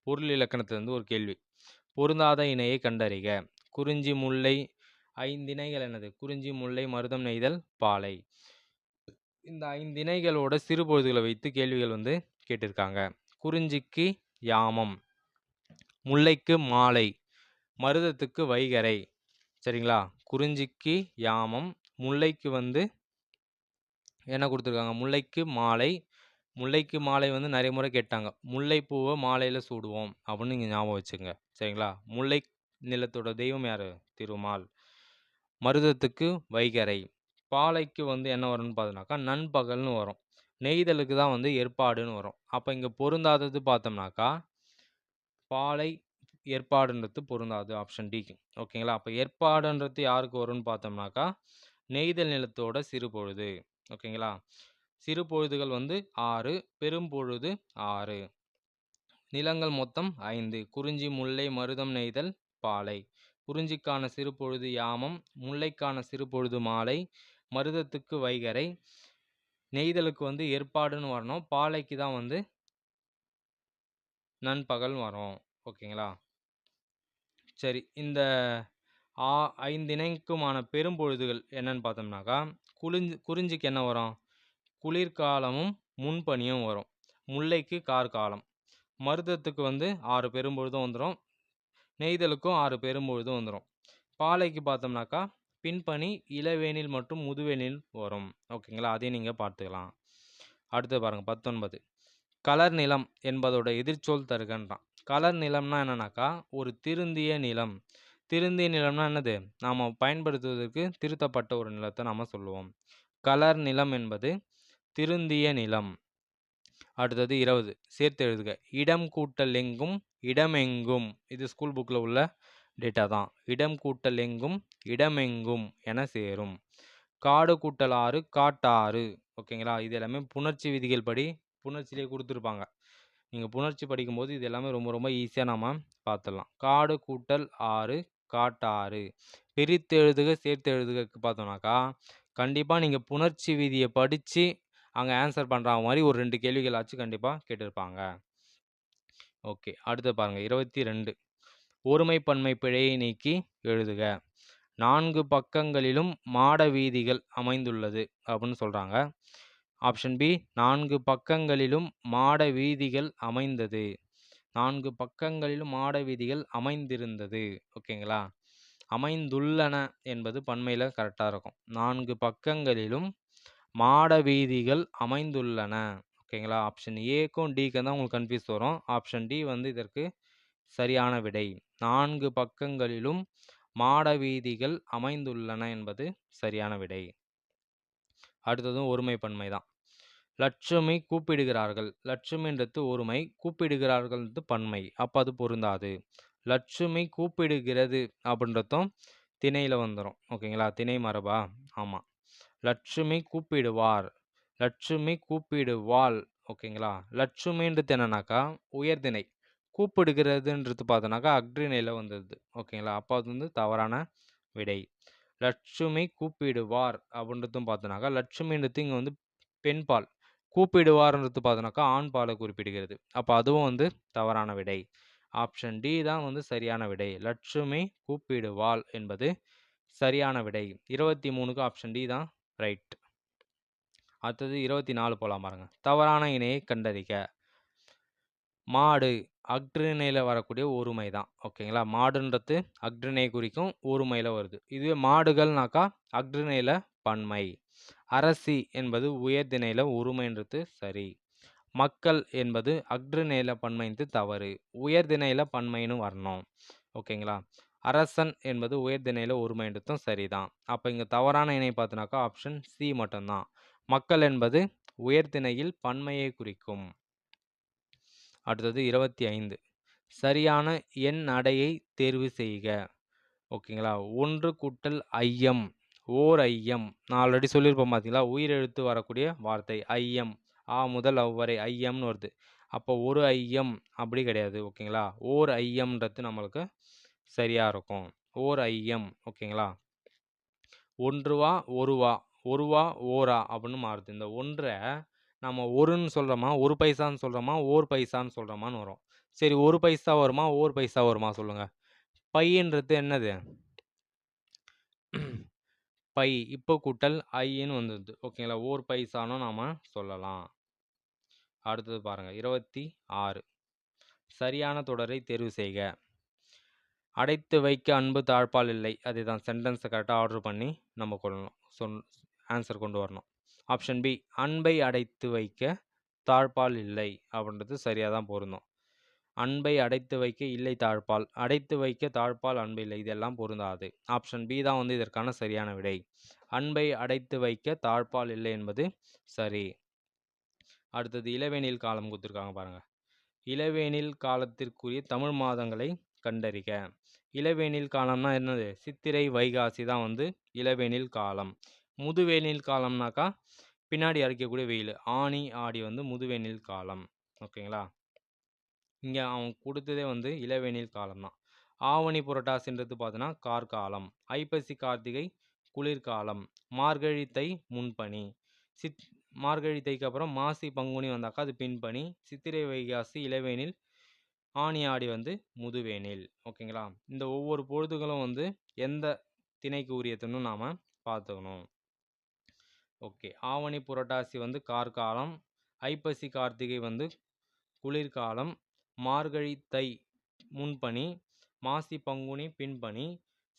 பொருள் இலக்கணத்திலிருந்து ஒரு கேள்வி. பொருந்தாத இணையை கண்டறிக. குறிஞ்சி முல்லை 5 இணைகள் என்னது? குறிஞ்சி முல்லை மருதம் நெய்தல் பாலை. இந்த 5 இணைகளோட சிறுபொழுதுகளை வைத்து கேள்விகள் வந்து கேட்டிருக்காங்க. குறிஞ்சிக்கு யாமம், முல்லைக்கு மாலை, மருதத்துக்கு வைகரை. சரிங்களா? குறிஞ்சிக்கு யாமம், முல்லைக்கு வந்து என்ன கொடுத்துருக்காங்க? முல்லைக்கு மாலை. முல்லைக்கு மாலை வந்து நிறைய முறை கேட்டாங்க. முல்லைப்பூவை மாலையில் சூடுவோம் அப்படின்னு நீங்கள் ஞாபகம் வச்சுங்க. சரிங்களா? முல்லை நிலத்தோட தெய்வம் யார்? திருமால். மருதத்துக்கு வைகரை. பாலைக்கு வந்து என்ன வரும்னு பார்த்தோம்னாக்கா நண்பகல்னு வரும். நெய்தலுக்கு தான் வந்து ஏற்பாடுன்னு வரும். அப்போ இங்கே பொருந்தாதது பார்த்தோம்னாக்கா பாலை ஏற்பாடுன்றது பொருந்தாது. Option D. ஓகேங்களா? அப்போ ஏற்பாடுன்றது யாருக்கு வரும்னு பார்த்தோம்னாக்கா நெய்தல் நிலத்தோட சிறுபொழுது. ஓகேங்களா? சிறுபொழுதுகள் வந்து 6, பெரும்பொழுது 6. நிலங்கள் மொத்தம் 5. குறிஞ்சி முல்லை மருதம் நெய்தல் பாலை. குறிஞ்சிக்கான சிறுபொழுது யாமம், முல்லைக்கான சிறுபொழுது மாலை, மருதத்துக்கு வைகரை, நெய்தலுக்கு வந்து ஏற்பாடுன்னு வரணும், பாலைக்கு தான் வந்து நண்பகல் வரும். ஓகேங்களா? சரி, இந்த 5 இணைக்குமான பெரும்பொழுதுகள் என்னன்னு பார்த்தோம்னாக்கா குறிஞ்சிக்கு என்ன வரும்? குளிர்காலமும் முன்பனியும் வரும். முல்லைக்கு கார்காலம். மருதத்துக்கு வந்து 6 பெரும்பொழுதும் வந்துடும். நெய்தலுக்கும் 6 பெரும்பொழுதும் வந்துடும். பாலைக்கு பார்த்தோம்னாக்கா பின்பனி, இளவேனில் மற்றும் முதுவேனில் வரும். ஓகேங்களா? அதையும் நீங்கள் பார்த்துக்கலாம். அடுத்து பாருங்கள் 19. கலர் நிலம் என்பதோட எதிர்ச்சொல் தருகன்றான். கலர் நிலம்னா என்னன்னாக்கா ஒரு திருந்திய நிலம். திருந்திய நிலம்னா என்னது? நாம் பயன்படுத்துவதற்கு திருத்தப்பட்ட ஒரு நிலத்தை நாம் சொல்லுவோம். கலர் நிலம் என்பது திருந்திய நிலம். அடுத்தது 20. சேர்த்து எழுதுக. இடம் கூட்டல் எங்கும் இடமெங்கும். இது ஸ்கூல் புக்கில் உள்ள டேட்டா தான். இடம் கூட்டல் எங்கும் இடமெங்கும் என சேரும். காடு கூட்டல் ஆறு காட்டாறு. ஓகேங்களா? இது எல்லாமே புணர்ச்சி விதிகள் படி புணர்ச்சியிலே கொடுத்துருப்பாங்க. நீங்கள் புணர்ச்சி படிக்கும்போது இது எல்லாமே ரொம்ப ரொம்ப ஈஸியாக நாம் பார்த்துடலாம். காடு கூட்டல் ஆறு காட்டாறு. பிரித்து எழுதுக சேர்த்து எழுதுக பார்த்தோம்னாக்கா கண்டிப்பாக நீங்கள் புணர்ச்சி விதியை படித்து அங்கே ஆன்சர் பண்ணுற மாதிரி ஒரு 2 கேள்விகளாச்சும் கண்டிப்பாக கேட்டிருப்பாங்க. ஓகே, அடுத்து பாருங்கள் 22. ஒருமை பன்மை பிழையை நீக்கி எழுதுக. 4 பக்கங்களிலும் மாட வீதிகள் அமைந்துள்ளது அப்படின்னு சொல்கிறாங்க. ஆப்ஷன் பி 4 பக்கங்களிலும் மாட வீதிகள் அமைந்தது. 4 பக்கங்களிலும் மாட வீதிகள் அமைந்திருந்தது. ஓகேங்களா? அமைந்துள்ளன என்பது பன்மையில் கரெக்டாக இருக்கும். 4 பக்கங்களிலும் மாட வீதிகள் அமைந்துள்ளன. ஓகேங்களா? ஆப்ஷன் ஏக்கும் டிக்கும் தான் உங்களுக்கு கன்ஃபியூஸ் வரும். ஆப்ஷன் டி வந்து இதற்கு சரியான விடை. 4 பக்கங்களிலும் மாட வீதிகள் அமைந்துள்ளன என்பது சரியான விடை. அடுத்ததும் ஒருமை பன்மை தான். லட்சுமி கூப்பிடுகிறார்கள். லட்சுமின்றது ஒருமை, கூப்பிடுகிறார்கள்ன்றது பன்மை. அப்போ அது பொருந்தாது. லட்சுமி கூப்பிடுகிறது அப்படின்றதும் திணையில் வந்துடும். ஓகேங்களா? திணை மரபா? ஆமாம். லட்சுமி கூப்பிடுவார், லட்சுமி கூப்பிடுவாள். ஓகேங்களா? லட்சுமின்றது என்னன்னாக்கா உயர்திணை. கூப்பிடுகிறதுன்றது பார்த்தோன்னாக்கா அக்ரிணையில் வந்தது. ஓகேங்களா? அப்போ அது வந்து தவறான விடை. லட்சுமி கூப்பிடுவார் அப்படின்றதும் பார்த்தோன்னாக்கா லட்சுமின்றது இங்கே வந்து பெண்பால். கூப்பிடுவார்ன்றது பார்த்தோன்னாக்கா ஆண் பாலை குறிப்பிடுகிறது. அப்போ அதுவும் வந்து தவறான விடை. ஆப்ஷன் டி தான் வந்து சரியான விடை. லட்சுமி கூப்பிடுவாள் என்பது சரியான விடை. 23க்கு ஆப்ஷன் டி தான் ரைட். அடுத்தது 24 போகலாம் பாருங்க. தவறான இணையை கண்டறிக. மாடு அக்ரிணையில் வரக்கூடிய ஒருமை தான். ஓகேங்களா? மாடுன்றது அக்ரிணையை குறிக்கும், ஒருமையில் வருது. இதுவே மாடுகள்னாக்கா அக்ரிணையில் பன்மை. அரசி என்பது உயர்திணையில் ஒருமைன்றது சரி. மக்கள் என்பது அஃறிணையில பன்மைந்து தவறு. உயர்திணையில பன்மைன்னு வரணும். ஓகேங்களா? அரசன் என்பது உயர்திணையில ஒருமைன்றதும் சரிதான். அப்ப இங்க தவறான இணை பார்த்தோனாக்கா ஆப்ஷன் சி மட்டும்தான். மக்கள் என்பது உயர்திணையில் பன்மையை குறிக்கும். அடுத்தது 25. சரியான எண் அடையை தேர்வு செய்க. ஓகேங்களா? 1 கூட்டல் ஐயம், ஓர் ஐயம். நான் ஆல்ரெடி சொல்லியிருப்பேன் பார்த்தீங்களா? உயிரெழுத்து வரக்கூடிய வார்த்தை ஐயம். ஆ முதல் அவ் வரை ஐயம்னு வருது. அப்போ ஒரு ஐயம் அப்படி கிடையாது. ஓகேங்களா? ஓர் ஐயம்ன்றது நம்மளுக்கு சரியா இருக்கும். ஓர் ஐயம். ஓகேங்களா? ஒன்றுவா ஒருவா, ஒருவா ஓரா அப்படின்னு மாறுது. இந்த ஒன்றை நம்ம ஒருன்னு சொல்கிறோமா, ஒரு பைசான்னு சொல்கிறோமா, ஓர் பைசான்னு சொல்கிறோமான்னு வரும். சரி, ஒரு பைசா வருமா, ஓர் பைசா வருமா சொல்லுங்க. பையன்றது என்னது? பை. இப்போ கூட்டல் ஐன்னு வந்துடுது. ஓகேங்களா? ஓர் பைசானும் நாம சொல்லலாம். அடுத்தது பாருங்க 26. சரியான தொடரை தேர்வு செய்க. அடைத்து வைக்க அன்பு தாழ்பால் இல்லை. அதுதான் சென்டென்ஸை கரெக்டாக ஆர்டர் பண்ணி நம்ம கொள்ளணும். ஆன்சர் கொண்டு வரணும். ஆப்ஷன் பி, அன்பை அடைத்து வைக்க தாழ்பால் இல்லை அப்படின்றது சரியாக தான் பொருந்தும். அன்பை அடைத்து வைக்க இல்லை தாழ்பால், அடைத்து வைக்க தாழ்பால் அன்பு இல்லை, இதெல்லாம் பொருந்தாது. ஆப்ஷன் பி தான் வந்து இதற்கான சரியான விடை. அன்பை அடைத்து வைக்க தாழ்பால் இல்லை என்பது சரி. அடுத்தது இளவேனில் காலம் கொடுத்துருக்காங்க பாருங்க. இளவேனில் காலத்திற்குரிய தமிழ் மாதங்களை கண்டறிக. இளவேனில் காலம்னா என்னது? சித்திரை வைகாசி தான் வந்து இளவேனில் காலம். முதுவேனில் காலம்னாக்கா பின்னாடி அரைக்கக்கூடிய வெயில். ஆனி ஆடி வந்து முதுவேனில் காலம். ஓகேங்களா? இங்கே அவன் கொடுத்ததே வந்து இளவேனில் காலம் தான். ஆவணி புரட்டாசின்றது பார்த்தோன்னா கார்காலம். ஐப்பசி கார்த்திகை குளிர்காலம். மார்கழி தை முன்பனி. மார்கழி தைக்கு அப்புறம் மாசி பங்குனி வந்தாக்கா அது பின்பனி. சித்திரை வைகாசி இளவேனில். ஆனி ஆடி வந்து முதுவேனில். ஓகேங்களா? இந்த ஒவ்வொரு பொழுதுகளும் வந்து எந்த திணைக்கு உரியதுன்னு நாம் பார்த்துக்கணும். ஓகே, ஆவணி புரட்டாசி வந்து கார்காலம், ஐப்பசி கார்த்திகை வந்து குளிர்காலம், மார்கழி தை முன்பனி, மாசி பங்குனி பின்பனி,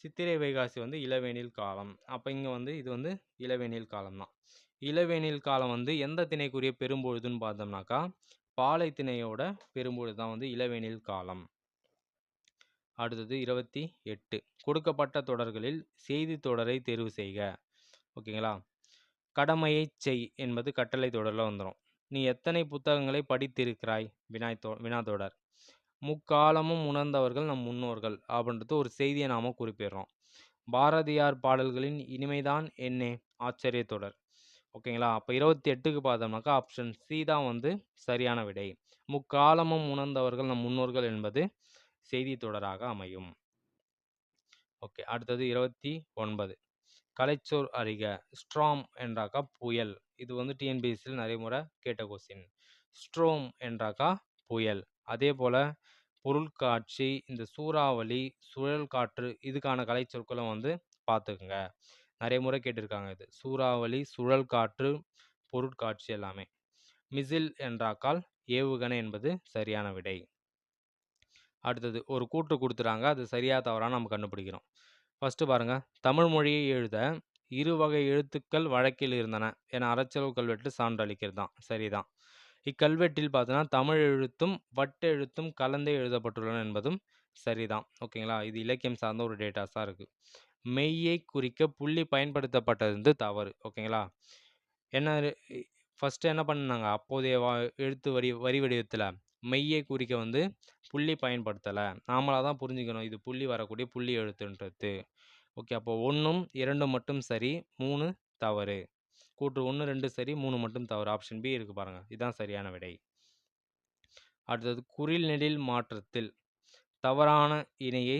சித்திரை வைகாசி வந்து இளவேனில் காலம். அப்போ இங்கே வந்து இது வந்து இளவேனில் காலம் தான். இளவேனில் காலம் வந்து எந்த திணைக்குரிய பெரும்பொழுதுன்னு பார்த்தோம்னாக்கா பாலை திணையோட பெரும்பொழுது தான் வந்து இளவேனில் காலம். அடுத்தது 28. கொடுக்கப்பட்ட தொடர்களில் செய்தி தொடரை தேர்வு செய்க. ஓகேங்களா? கடமையை செய் என்பது கட்டளை தொடரில் வந்துடும். நீ எத்தனை புத்தகங்களை படித்திருக்கிறாய்? வினாத்தொடர். முக்காலமும் உணர்ந்தவர்கள் நம் முன்னோர்கள் அப்படின்றது ஒரு செய்தியை நாம் குறிப்பிடுறோம். பாரதியார் பாடல்களின் இனிமைதான் என்னே? ஆச்சரியத்தொடர். ஓகேங்களா? அப்போ 28க்கு பார்த்தோம்னாக்கா ஆப்ஷன் சி தான் வந்து சரியான விடை. முக்காலமும் உணர்ந்தவர்கள் நம் முன்னோர்கள் என்பது செய்தி தொடராக அமையும். ஓகே, அடுத்தது 29. கலைச்சொல் அறிக. ஸ்ட்ராம் என்றாக்கா புயல். இது வந்து டிஎன்பிஎஸ்சியில் நிறைய முறை கேட்ட கொஸ்டின். ஸ்ட்ரோம் என்றாக்கா புயல். அதே போல் பொருட்காட்சி, இந்த சூறாவளி, சுழல் காற்று, இதுக்கான கலைச்சொற்களும் வந்து பார்த்துக்குங்க. நிறைய முறை கேட்டிருக்காங்க இது. சூறாவளி, சுழல் காற்று, பொருட்காட்சி எல்லாமே. மிசில் என்றாக்கால் ஏவுகணை என்பது சரியான விடை. அடுத்தது ஒரு கூற்று கொடுத்துறாங்க, அது சரியா தவறான நம்ம கண்டுபிடிக்கிறோம். ஃபஸ்ட்டு பாருங்க, தமிழ் மொழியை எழுத இரு வகை எழுத்துக்கள் வழக்கில் இருந்தன என அறச்சலவு கல்வெட்டு சான்றளிக்கிறது தான். சரிதான். இக்கல்வெட்டில் பார்த்தோன்னா தமிழ் எழுத்தும் வட்ட எழுத்தும் கலந்தே எழுதப்பட்டுள்ளன என்பதும் சரிதான். ஓகேங்களா? இது இலக்கியம் சார்ந்த ஒரு டேட்டாஸாக இருக்குது. மெய்யை குறிக்க புள்ளி பயன்படுத்தப்பட்டது வந்து தவறு. ஓகேங்களா? என்ன ஃபஸ்ட்டு என்ன பண்ணாங்க? அப்போதைய எழுத்து வரி வடிவத்தில் மெய்யை குறிக்க வந்து புள்ளி பயன்படுத்தலை. நாமளாக தான் புரிஞ்சுக்கணும் இது புள்ளி வரக்கூடிய புள்ளி எழுத்துன்றது. ஓகே, அப்போ 1ம் 2 மட்டும் சரி, 3 தவறு. கூற்று 1 2 சரி, 3 மட்டும் தவறு. ஆப்ஷன் பி இருக்குது பாருங்கள், இதுதான் சரியான விடை. அடுத்தது குறில் நெடில் மாற்றத்தில் தவறான இணையை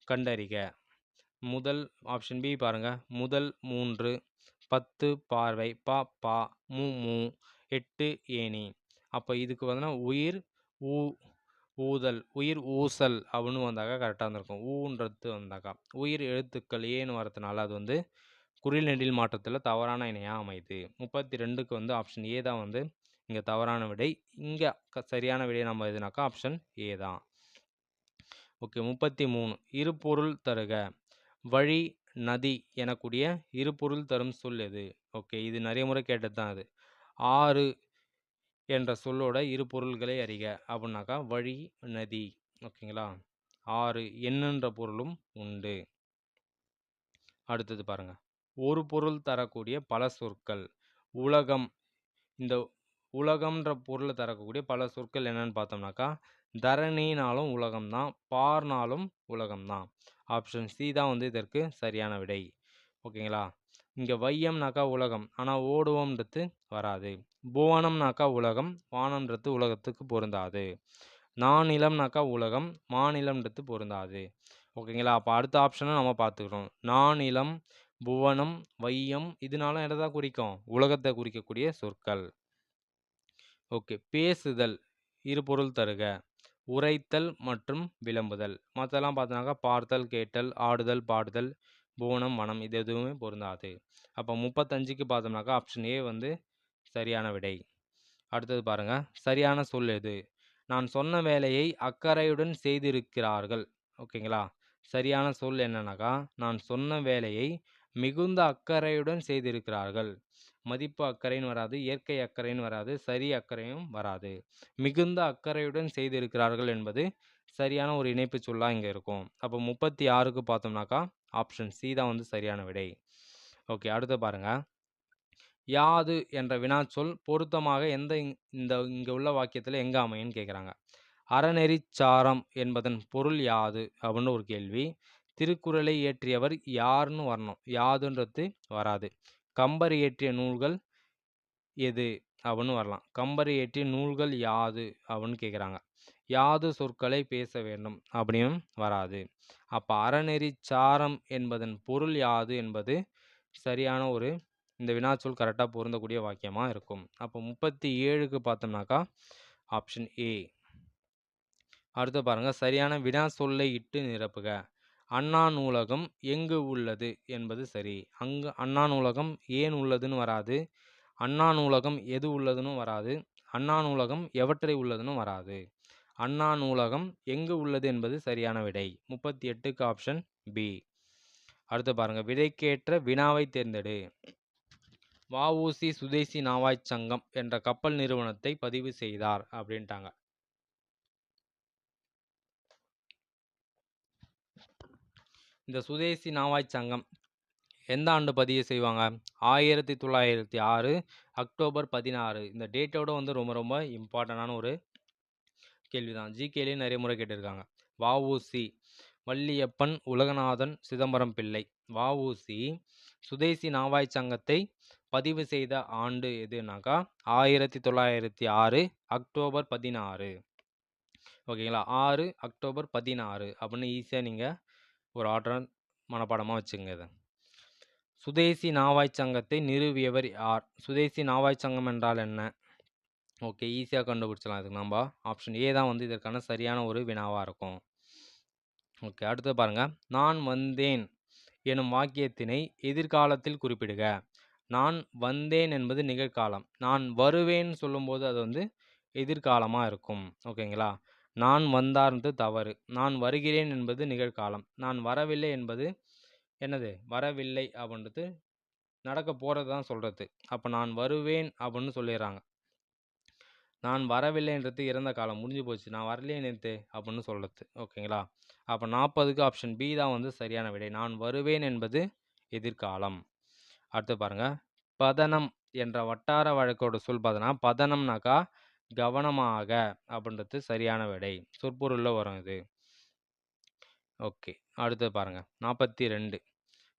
கண்டறிக. முதல் ஆப்ஷன் பி பாருங்கள், முதல் 3, 10 பார்வை, பா பா, மூ மூ, 8 ஏணி. அப்போ இதுக்கு வந்து உயிர் ஊ ஊதல், உயிர் ஊசல் அப்படின்னு வந்தாக்கா கரெக்டாக இருந்திருக்கும். ஊன்றது வந்தாக்கா உயிர் எழுத்துக்கள் ஏன்னு வரதுனால அது வந்து குறில் நெடில் மாற்றத்தில் தவறான இணையாக அமையுது. 32க்கு வந்து ஆப்ஷன் ஏ தான் வந்து இங்கே தவறான விடை. இங்கே சரியான விடை நம்ம எதுனாக்கா ஆப்ஷன் ஏ தான். ஓகே, 33. இரு பொருள் தருக. வழி, நதி எனக்கூடிய இரு பொருள் தரும் சொல் எது? ஓகே, இது நிறைய முறை கேட்டது தான். அது ஆறு என்ற சொல்லோட இரு பொருள்களை அறிக அப்படின்னாக்கா வழி, நதி. ஓகேங்களா. ஆறு எண்ணுன்ற பொருளும் உண்டு. அடுத்தது பாருங்க, ஒரு பொருள் தரக்கூடிய பல சொற்கள். உலகம், இந்த உலகம்ன்ற பொருளை தரக்கூடிய பல சொற்கள் என்னன்னு பார்த்தோம்னாக்கா தரணினாலும் உலகம்தான், பார்னாலும் உலகம்தான். ஆப்ஷன் சி தான் வந்து இதற்கு சரியான விடை. ஓகேங்களா. இங்கே வையம்னாக்கா உலகம், ஆனால் ஓடுவோம்ன்றது வராது. புவனம்னாக்கா உலகம், வானம்ன்றது உலகத்துக்கு பொருந்தாது. நானிலம்னாக்கா உலகம், மாநிலம்ன்றது பொருந்தாது. ஓகேங்களா. அப்போ அடுத்த ஆப்ஷனை நம்ம பார்த்துக்கிறோம். நானிலம், புவனம், வையம் இதனால எதை தான் குறிக்கும்? உலகத்தை குறிக்கக்கூடிய சொற்கள். ஓகே. பேசுதல் இரு பொருள் தருக. உரைத்தல் மற்றும் விளம்புதல். மற்றெல்லாம் பார்த்தோன்னாக்கா பார்த்தல், கேட்டல், ஆடுதல், பாடுதல், புவனம், வனம் இது எதுவுமே பொருந்தாது. அப்போ 35க்கு பார்த்தோம்னாக்கா ஆப்ஷன் ஏ வந்து சரியான விடை. அடுத்தது பாருங்க, சரியான சொல் எது? நான் சொன்ன வேலையை அக்கறையுடன் செய்திருக்கிறார்கள். ஓகேங்களா. சரியான சொல் என்னன்னாக்கா நான் சொன்ன வேலையை மிகுந்த அக்கறையுடன் செய்திருக்கிறார்கள். மதிப்பு அக்கறைன்னு வராது, இயற்கை அக்கறைன்னு வராது, சரி அக்கறையும் வராது. மிகுந்த அக்கறையுடன் செய்திருக்கிறார்கள் என்பது சரியான ஒரு இணைப்பு சொல்லாக இங்கே இருக்கும். அப்போ 36க்கு பார்த்தோம்னாக்கா ஆப்ஷன் சி தான் வந்து சரியான விடை. ஓகே. அடுத்து பாருங்க, யாது என்ற வினாச்சொல் பொருத்தமாக இந்த இங்கே உள்ள வாக்கியத்தில் எங்கே அமையும்னு கேட்குறாங்க. அறநெறிச்சாரம் என்பதன் பொருள் யாது அப்படின்னு ஒரு கேள்வி. திருக்குறளை இயற்றியவர் யாருன்னு வரணும், யாதுன்றது வராது. கம்பர் இயற்றிய நூல்கள் எது அப்படின்னு வரலாம். கம்பர் இயற்றிய நூல்கள் யாது அப்படின்னு கேட்குறாங்க. யாது சொற்களை பேச வேண்டும் அப்படின்னு வராது. அப்போ அறநெறிச்சாரம் என்பதன் பொருள் யாது என்பது சரியான ஒரு இந்த வினாச்சொல் கரெக்டாக பொருந்தக்கூடிய வாக்கியமாக இருக்கும். அப்போ 37க்கு பார்த்தோம்னாக்கா ஆப்ஷன் ஏ. அடுத்து பாருங்க, சரியான வினா சொல்லை இட்டு நிரப்புக. அண்ணா நூலகம் எங்கு உள்ளது என்பது சரி. அங்கு அண்ணா நூலகம் ஏன் உள்ளதுன்னு வராது. அண்ணா நூலகம் எது உள்ளதுன்னு வராது. அண்ணா நூலகம் எவற்றை உள்ளதுன்னு வராது. அண்ணா நூலகம் எங்கு உள்ளது என்பது சரியான விடை. 38க்கு ஆப்ஷன் பி. அடுத்து பாருங்க, விடைக்கேற்ற வினாவை தேர்ந்தெடு. வஉசி சுதேசி நாவாய்ச் சங்கம் என்ற கப்பல் நிறுவனத்தை பதிவு செய்தார் அப்படின்ட்டாங்க. இந்த சுதேசி நாவாய்ச் சங்கம் எந்த ஆண்டு பதிவு செய்வாங்க? 1906 அக்டோபர் 16. இந்த டேட்டோட வந்து ரொம்ப ரொம்ப இம்பார்ட்டண்டான ஒரு கேள்வி தான். ஜிகேலேயே நிறைய முறை கேட்டிருக்காங்க. வஉசி வள்ளியப்பன் உலகநாதன் சிதம்பரம் பிள்ளை. வஉசி சுதேசி நாவாய்ச் சங்கத்தை பதிவு செய்த ஆண்டு எதுனாக்கா 1906 அக்டோபர் 16. ஓகேங்களா. 6 அக்டோபர் 16 அப்படின்னு ஈஸியாக நீங்கள் ஒரு ஆர்டர் மனப்பாடமாக வச்சுங்க. இதை சுதேசி நாவாய்ச் சங்கத்தை நிறுவியவர் யார்? சுதேசி நாவாய்ச் சங்கம் என்றால் என்ன? ஓகே, ஈஸியாக கண்டுபிடிச்சலாம். இதுக்கு நம்ம ஆப்ஷன் ஏ தான் வந்து இதற்கான சரியான ஒரு வினாவாக இருக்கும். ஓகே. அடுத்து பாருங்க, நான் வந்தேன் எனும் வாக்கியத்தினை எதிர்காலத்தில் குறிப்பிடுக. நான் வந்தேன் என்பது நிகழ்காலம். நான் வருவேன் சொல்லும்போது அது வந்து எதிர்காலமாக இருக்கும். ஓகேங்களா. நான் வந்தார்ன்றது தவறு. நான் வருகிறேன் என்பது நிகழ்காலம். நான் வரவில்லை என்பது என்னது? வரவில்லை அப்படின்றது நடக்க போகிறது தான் சொல்கிறது. அப்போ நான் வருவேன் அப்படின்னு சொல்லிடுறாங்க. நான் வரவில்லைன்றது இறந்த காலம், முடிஞ்சு போச்சு. நான் வரலையே நேற்று அப்படின்னு சொல்கிறது. ஓகேங்களா. அப்போ 40க்கு ஆப்ஷன் பி தான் வந்து சரியான விடை. நான் வருவேன் என்பது எதிர்காலம். அடுத்து பாருங்க, பதனம் என்ற வட்டார வழக்கோட சொல் பார்த்தோன்னா பதனம்னாக்கா கவனமாக அப்படின்றது சரியான விடை. சொற்பொருளில் வரும் இது. ஓகே. அடுத்து பாருங்க, 42.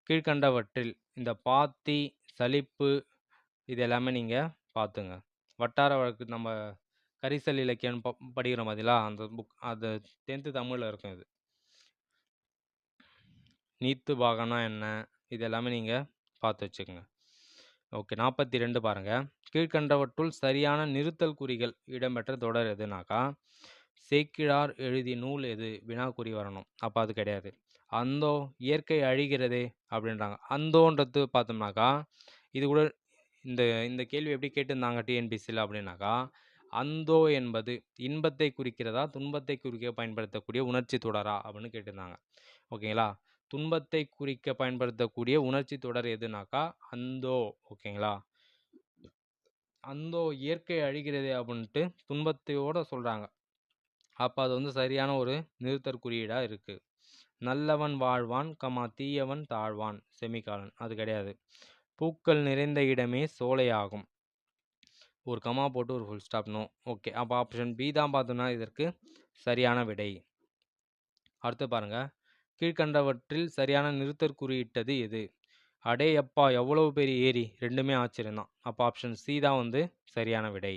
கீழ்கண்டவற்றில் இந்த பாத்தி, சலிப்பு இது எல்லாமே நீங்கள் பார்த்துங்க. வட்டார வழக்கு நம்ம கரிசல் இலக்கியம் படிக்கிற மாதிரிலா அந்த புக், அது 10th தமிழில் இருக்கும். இது நீத்து பாகனா என்ன, இது எல்லாமே நீங்கள் பார்த்து வச்சுக்கோங்க. ஓகே. 42 பாருங்கள், கீழ்கண்டவற்றுள் சரியான நிறுத்தல் குறிகள் இடம்பெற்ற தொடர் எதுனாக்கா சேக்கிழார் எழுதிய நூல் எது? வினாக்குறி வரணும். அப்போ அது கிடையாது. அந்தோ இயற்கை அழிகிறதே அப்படின்றாங்க. அந்தோன்றது பார்த்தோம்னாக்கா இது கூட இந்த இந்த கேள்வி எப்படி கேட்டிருந்தாங்க டிஎன்பிசியில் அப்படின்னாக்கா, அந்தோ என்பது இன்பத்தை குறிக்கிறதா துன்பத்தை குறிக்க பயன்படுத்தக்கூடிய உணர்ச்சி தொடரா அப்படின்னு கேட்டிருந்தாங்க. ஓகேங்களா. துன்பத்தை குறிக்க பயன்படுத்தக்கூடிய உணர்ச்சி தொடர் எதுனாக்கா அந்தோ. ஓகேங்களா. அந்தோ இயற்கை அழிகிறதே அப்படின்ட்டு துன்பத்தையோட சொல்கிறாங்க. அப்போ அது வந்து சரியான ஒரு நிறுத்தற் குறியீடாக இருக்குது. நல்லவன் வாழ்வான், தீயவன் தாழ்வான், செமிகாலன். அது கிடையாது. பூக்கள் நிறைந்த இடமே சோலையாகும். ஒரு கமா போட்டு ஒரு ஃபுல் ஸ்டாப் நோ. ஓகே, அப்போ ஆப்ஷன் பி தான் பார்த்தோம்னா இதற்கு சரியான விடை. அடுத்து பாருங்க, கீழ்கண்டவற்றில் சரியான நிறுத்தற் குறியிட்டது எது? அடே அப்பா எவ்வளவு பெரிய ஏரி, ரெண்டுமே ஆச்சரியம்தான். அப்போ ஆப்ஷன் சி தான் வந்து சரியான விடை.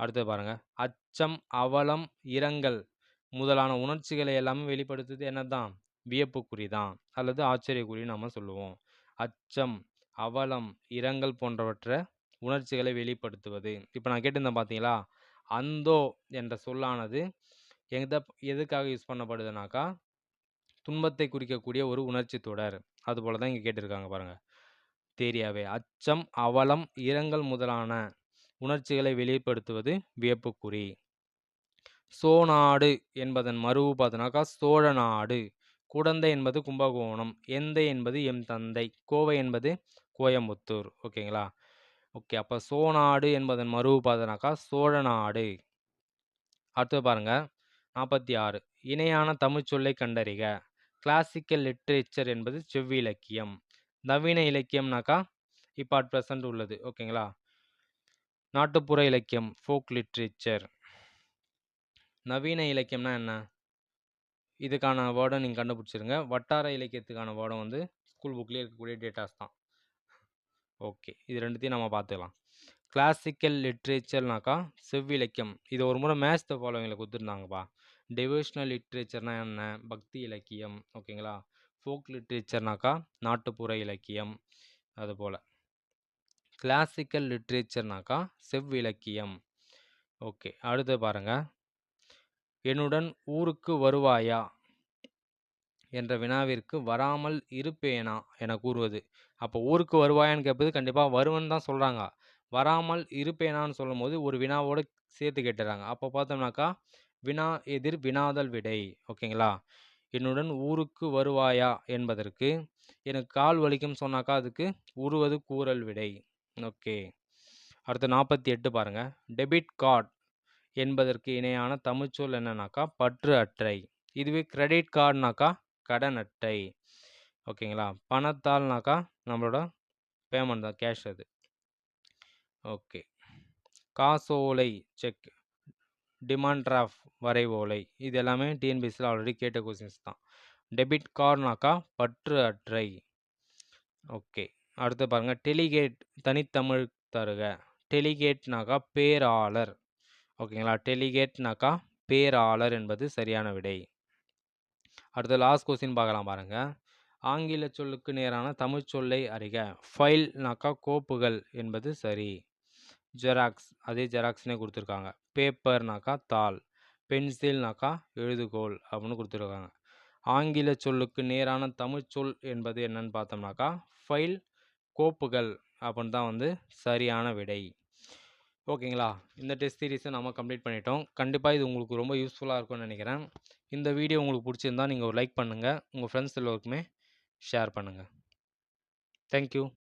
அடுத்து பாருங்க, அச்சம், அவலம், இரங்கல் முதலான உணர்ச்சிகளை எல்லாமே வெளிப்படுத்துது என்னதான்? வியப்புக்குறி தான் அல்லது ஆச்சரியக்குறி நம்ம சொல்லுவோம். அச்சம், அவலம், இரங்கல் போன்றவற்றை உணர்ச்சிகளை வெளிப்படுத்துவது. இப்போ நான் கேட்டிருந்தேன் பார்த்தீங்களா, அந்தோ என்ற சொல்லானது எதுக்காக யூஸ் பண்ணப்படுதுனாக்கா துன்பத்தை குறிக்கக்கூடிய ஒரு உணர்ச்சி தொடர். அதுபோல தான் இங்கே கேட்டிருக்காங்க பாருங்க. தேரியாவே அச்சம், அவலம், இரங்கல் முதலான உணர்ச்சிகளை வெளிப்படுத்துவது வியப்புக்குறி. சோநாடு என்பதன் மருவு பார்த்தோன்னாக்கா சோழ நாடு. குடந்தை என்பது கும்பகோணம், எந்தை என்பது எம் தந்தை, கோவை என்பது கோயம்புத்தூர். ஓகேங்களா? ஓகே, அப்போ சோநாடு என்பதன் மருவு பார்த்தோன்னாக்கா சோழ நாடு. அடுத்து பாருங்க, 46 இணையான தமிழ் சொல்லை கண்டறிக. கிளாசிக்கல் லிட்ரேச்சர் என்பது செவ்விலக்கியம். நவீன இலக்கியம்னாக்கா இப்போ அட் ப்ரெசன்ட் உள்ளது. ஓகேங்களா? நாட்டுப்புற இலக்கியம் ஃபோக் லிட்ரேச்சர். நவீன இலக்கியம்னா என்ன? இதுக்கான வேர்டை நீங்கள் கண்டுபிடிச்சிருங்க. வட்டார இலக்கியத்துக்கான வேர்டும் வந்து ஸ்கூல் புக்லேயே இருக்கக்கூடிய டேட்டாஸ் தான். ஓகே, இது ரெண்டுத்தையும் நம்ம பார்த்துக்கலாம். கிளாசிக்கல் லிட்ரேச்சர்னாக்கா செவ்விலக்கியம். இது ஒரு முறை மேட்ச் த ஃபாலோவிங்கில் கொடுத்துருந்தாங்கப்பா. டிவோஷனல் லிட்ரேச்சர்னா என்ன? பக்தி இலக்கியம். ஓகேங்களா? ஃபோக் லிட்ரேச்சர்னாக்கா நாட்டுப்புற இலக்கியம். அதுபோல் கிளாசிக்கல் லிட்ரேச்சர்னாக்கா செவ்விலக்கியம். ஓகே, அடுத்து பாருங்கள், என்னுடன் ஊருக்கு வருவாயா என்ற வினாவிற்கு வராமல் இருப்பேனா என கூறுவது. அப்போ ஊருக்கு வருவாயான்னு கேட்பது கண்டிப்பாக வருவன் தான் சொல்கிறாங்க. வராமல் இருப்பேனான்னு சொல்லும் போது ஒரு வினாவோடு சேர்த்து கேட்டுறாங்க. அப்போ பார்த்தோம்னாக்கா வினா எதிர் வினாதல் விடை. ஓகேங்களா? என்னுடன் ஊருக்கு வருவாயா என்பதற்கு எனக்கு கால் வலிக்கும் சொன்னாக்கா அதுக்கு உருவது கூறல் விடை. ஓகே, அடுத்து 48 பாருங்கள். டெபிட் கார்டு என்பதற்கு இணையான தமிழ்ச்சொல் என்னன்னாக்கா பற்று அட்டை. இதுவே கிரெடிட் கார்டுனாக்கா கடன் அட்டை. ஓகேங்களா? பணத்தால்னாக்கா நம்மளோட பேமெண்ட் தான், கேஷ் அது. ஓகே, காசோலை செக், டிமாண்ட் டிராஃப்ட் வரைவோலை, இது எல்லாமே டிஎன்பிஎஸ்சியில் ஆல்ரெடி கேட்ட கொஸ்டின்ஸ் தான். டெபிட் கார்டுனாக்கா பற்று அட்டை. ஓகே, அடுத்து பாருங்கள், டெலிகேட் தனித்தமிழ் தருக. டெலிகேட்னாக்கா பேராளர். ஓகேங்களா? டெலிகேட்னாக்கா பேராளர் என்பது சரியான விடை. அடுத்த லாஸ்ட் கொஸ்டின் பார்க்கலாம் பாருங்க. ஆங்கில சொல்லுக்கு நேரான தமிழ் சொல்லை அறிக. ஃபைல்னாக்கா கோப்புகள் என்பது சரி. ஜெராக்ஸ், அதே ஜெராக்ஸ்னே கொடுத்துருக்காங்க. பேப்பர்னாக்கா தாள், பென்சில்னாக்கா எழுதுகோல் அப்படின்னு கொடுத்துருக்காங்க. ஆங்கில சொல்லுக்கு நேரான தமிழ் சொல் என்பது என்னன்னு பார்த்தோம்னாக்கா ஃபைல், கோப்புகள் அப்படின்னு தான் வந்து சரியான விடை. ஓகேங்களா? இந்த டெஸ்ட் சீரிஸை நம்ம கம்ப்ளீட் பண்ணிட்டோம். கண்டிப்பாக இது உங்களுக்கு ரொம்ப யூஸ்ஃபுல்லாக இருக்கும்னு நினைக்கிறேன். இந்த வீடியோ உங்களுக்கு பிடிச்சிருந்தா நீங்கள் ஒரு லைக் பண்ணுங்கள், உங்கள் ஃப்ரெண்ட்ஸ் எல்லோருக்குமே ஷேர் பண்ணுங்கள். தேங்க்யூ.